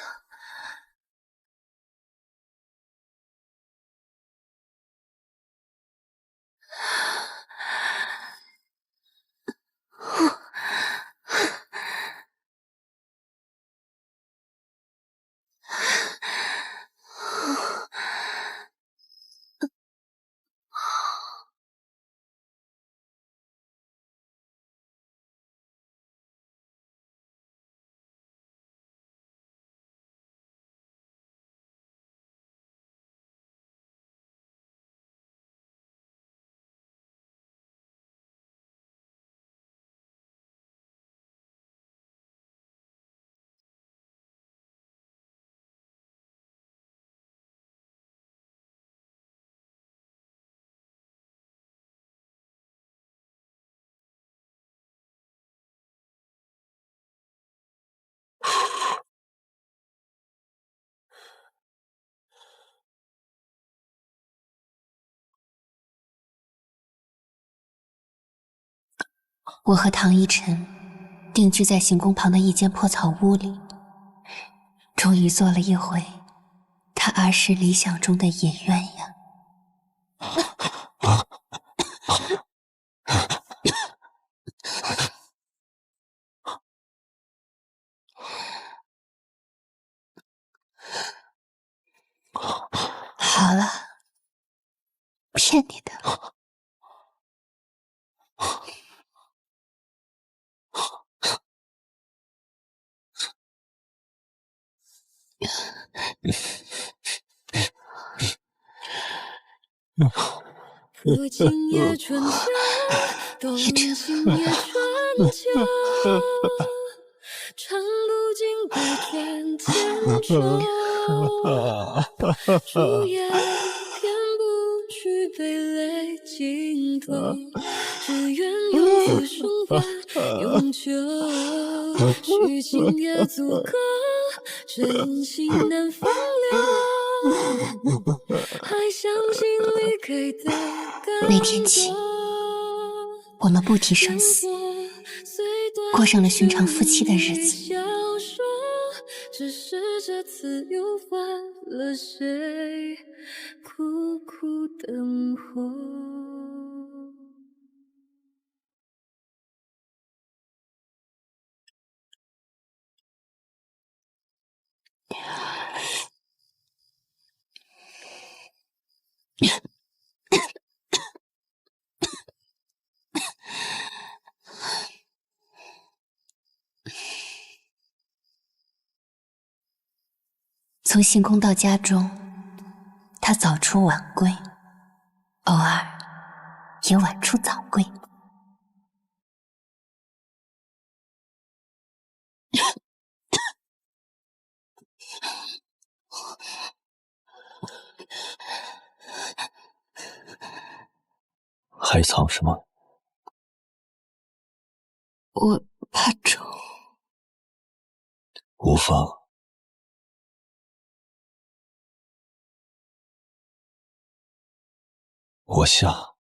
S11: 我和唐一晨定居在行宫旁的一间破草屋里，终于做了一回他儿时理想中的野鸳鸯。好了，骗你的。
S8: 抚今夜春秋，动情夜春秋。长路尽不转天舟，竹叶偏不须被泪浸透。只愿有此生伴永久，许情也足够，真心难放流。还相信你给的感
S11: 那天起，我们不提生死，过上了寻常夫妻的日子。
S8: 只是这次又犯了谁，苦苦等候。
S11: 从行宫到家中，他早出晚归，偶尔也晚出早归。
S10: 还藏什么？
S11: 我怕丑。
S10: 无妨。我下。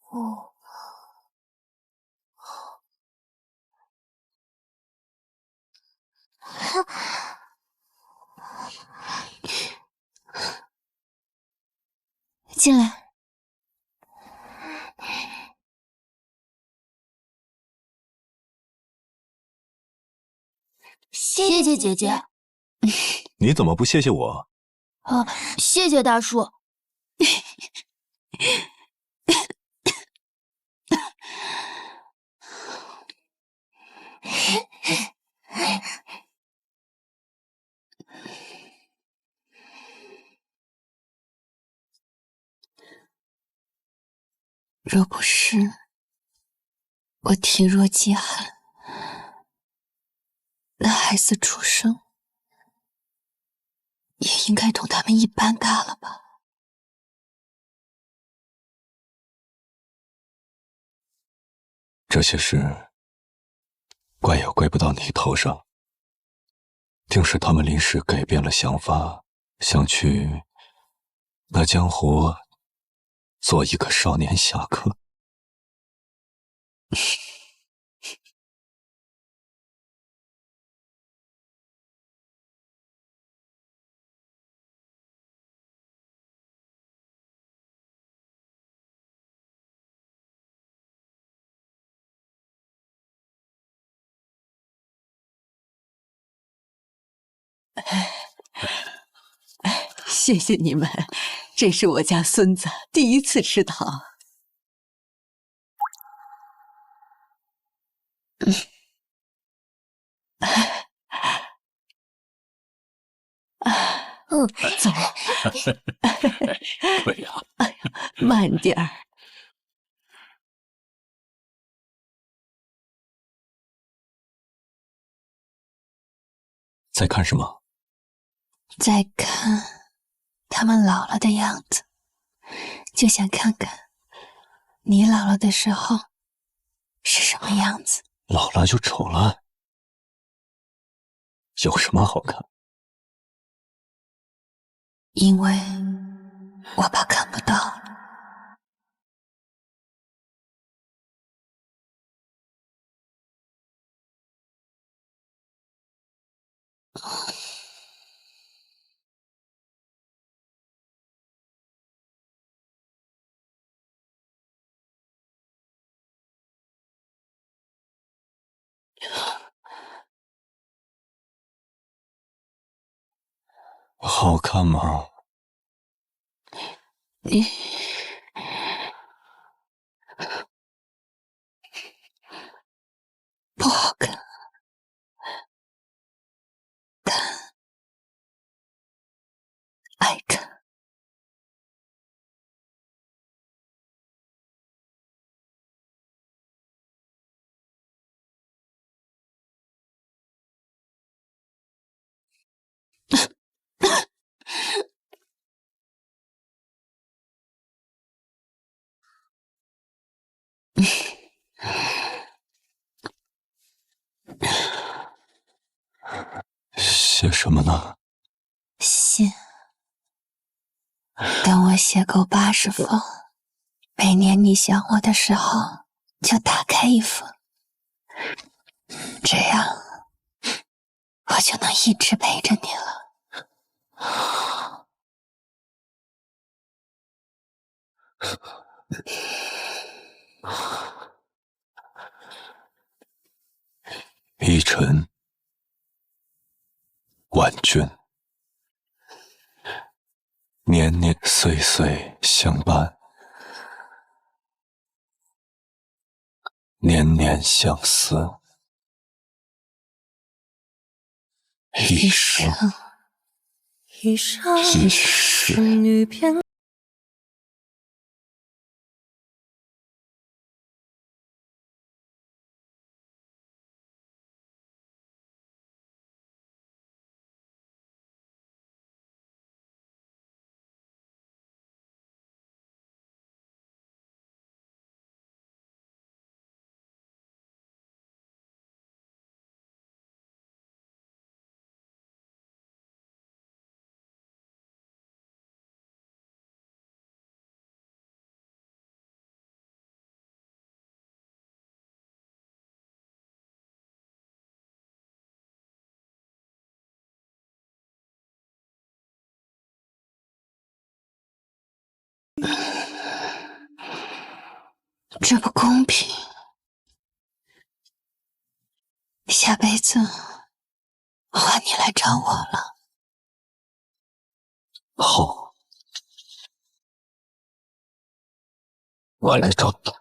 S11: 我进来。
S6: 谢谢姐姐。
S10: 你怎么不谢谢我？
S6: 谢谢大叔。
S11: 若不是我体弱饥寒，那孩子出生也应该同他们一般大了吧？
S10: 这些事怪也怪不到你头上，定是他们临时改变了想法，想去那江湖做一个少年侠客。
S13: 谢谢你们，这是我家孙子第一次吃糖。走。
S10: 对呀。
S13: 哎呀，慢点儿。
S10: 在看什么？
S11: 再看他们老了的样子，就想看看你老了的时候是什么样子。
S10: 老了就丑了，有什么好看？
S11: 因为我怕看不到了。
S10: 好看吗？
S11: 你不好看，但爱看。
S10: 写什么呢？
S11: 信。等我写够80封，每年你想我的时候，就打开一封，这样我就能一直陪着你了。
S10: 依晨，婉君，年年岁岁相伴，年年相思，一生
S8: 一世女偏。
S11: 这不公平，下辈子换你来找我了。
S10: 好，我来找你。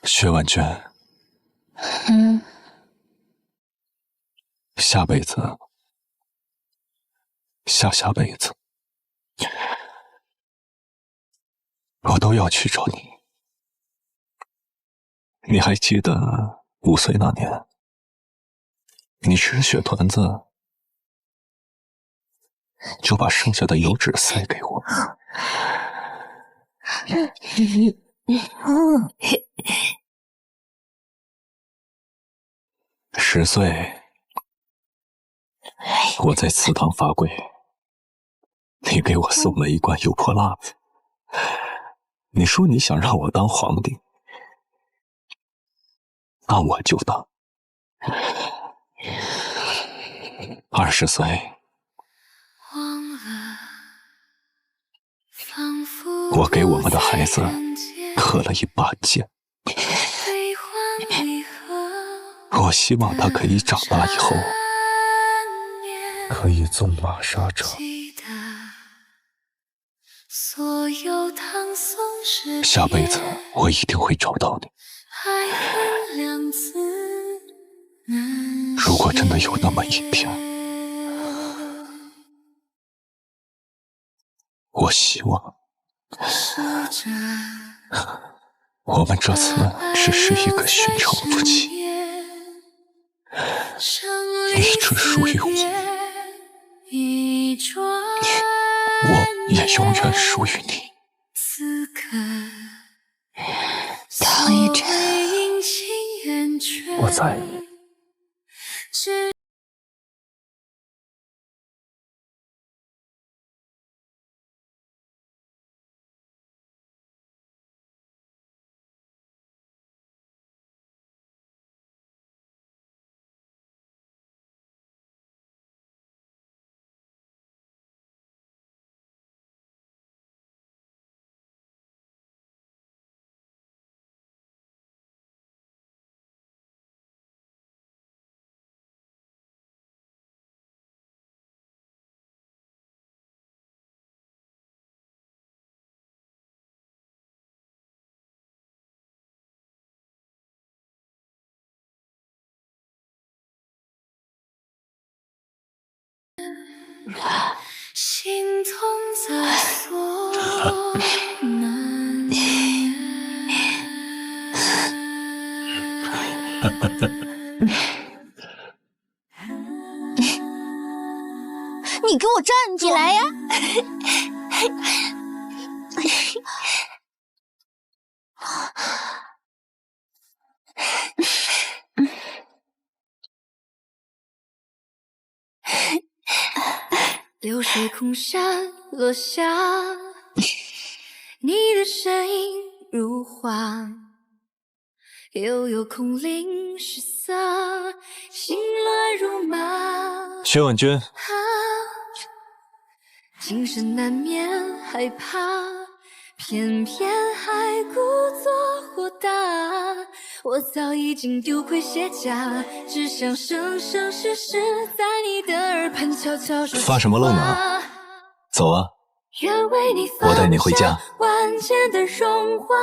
S10: 薛婉娟，下辈子、下辈子，我都要去找你。你还记得5岁那年，你吃血团子就把剩下的油脂塞给我。10岁，我在祠堂罚跪，你给我送了一罐油泼辣子。你说你想让我当皇帝，那我就当。20岁，我给我们的孩子刻了一把剑，我希望他可以长大以后可以纵马沙场。下辈子我一定会找到你。如果真的有那么一天，我希望我们这次只是一个寻常夫妻，你只属于我，我也永远属于你。
S11: 唐一晨，
S10: 我在意。
S11: 心痛在所难免。
S6: 你给我站住！
S1: 你来呀！
S11: 流水空山落下，你的身影如画，悠悠空灵失色，心乱如麻。
S10: 薛婉娟，
S11: 今生难免害怕，偏偏还故作豁达。我早已经丢盔卸甲，只想生生世世在你的耳畔悄悄说。
S10: 发什么愣呢？走啊，
S11: 愿为你
S10: 我带你回家。
S11: 万千的荣华，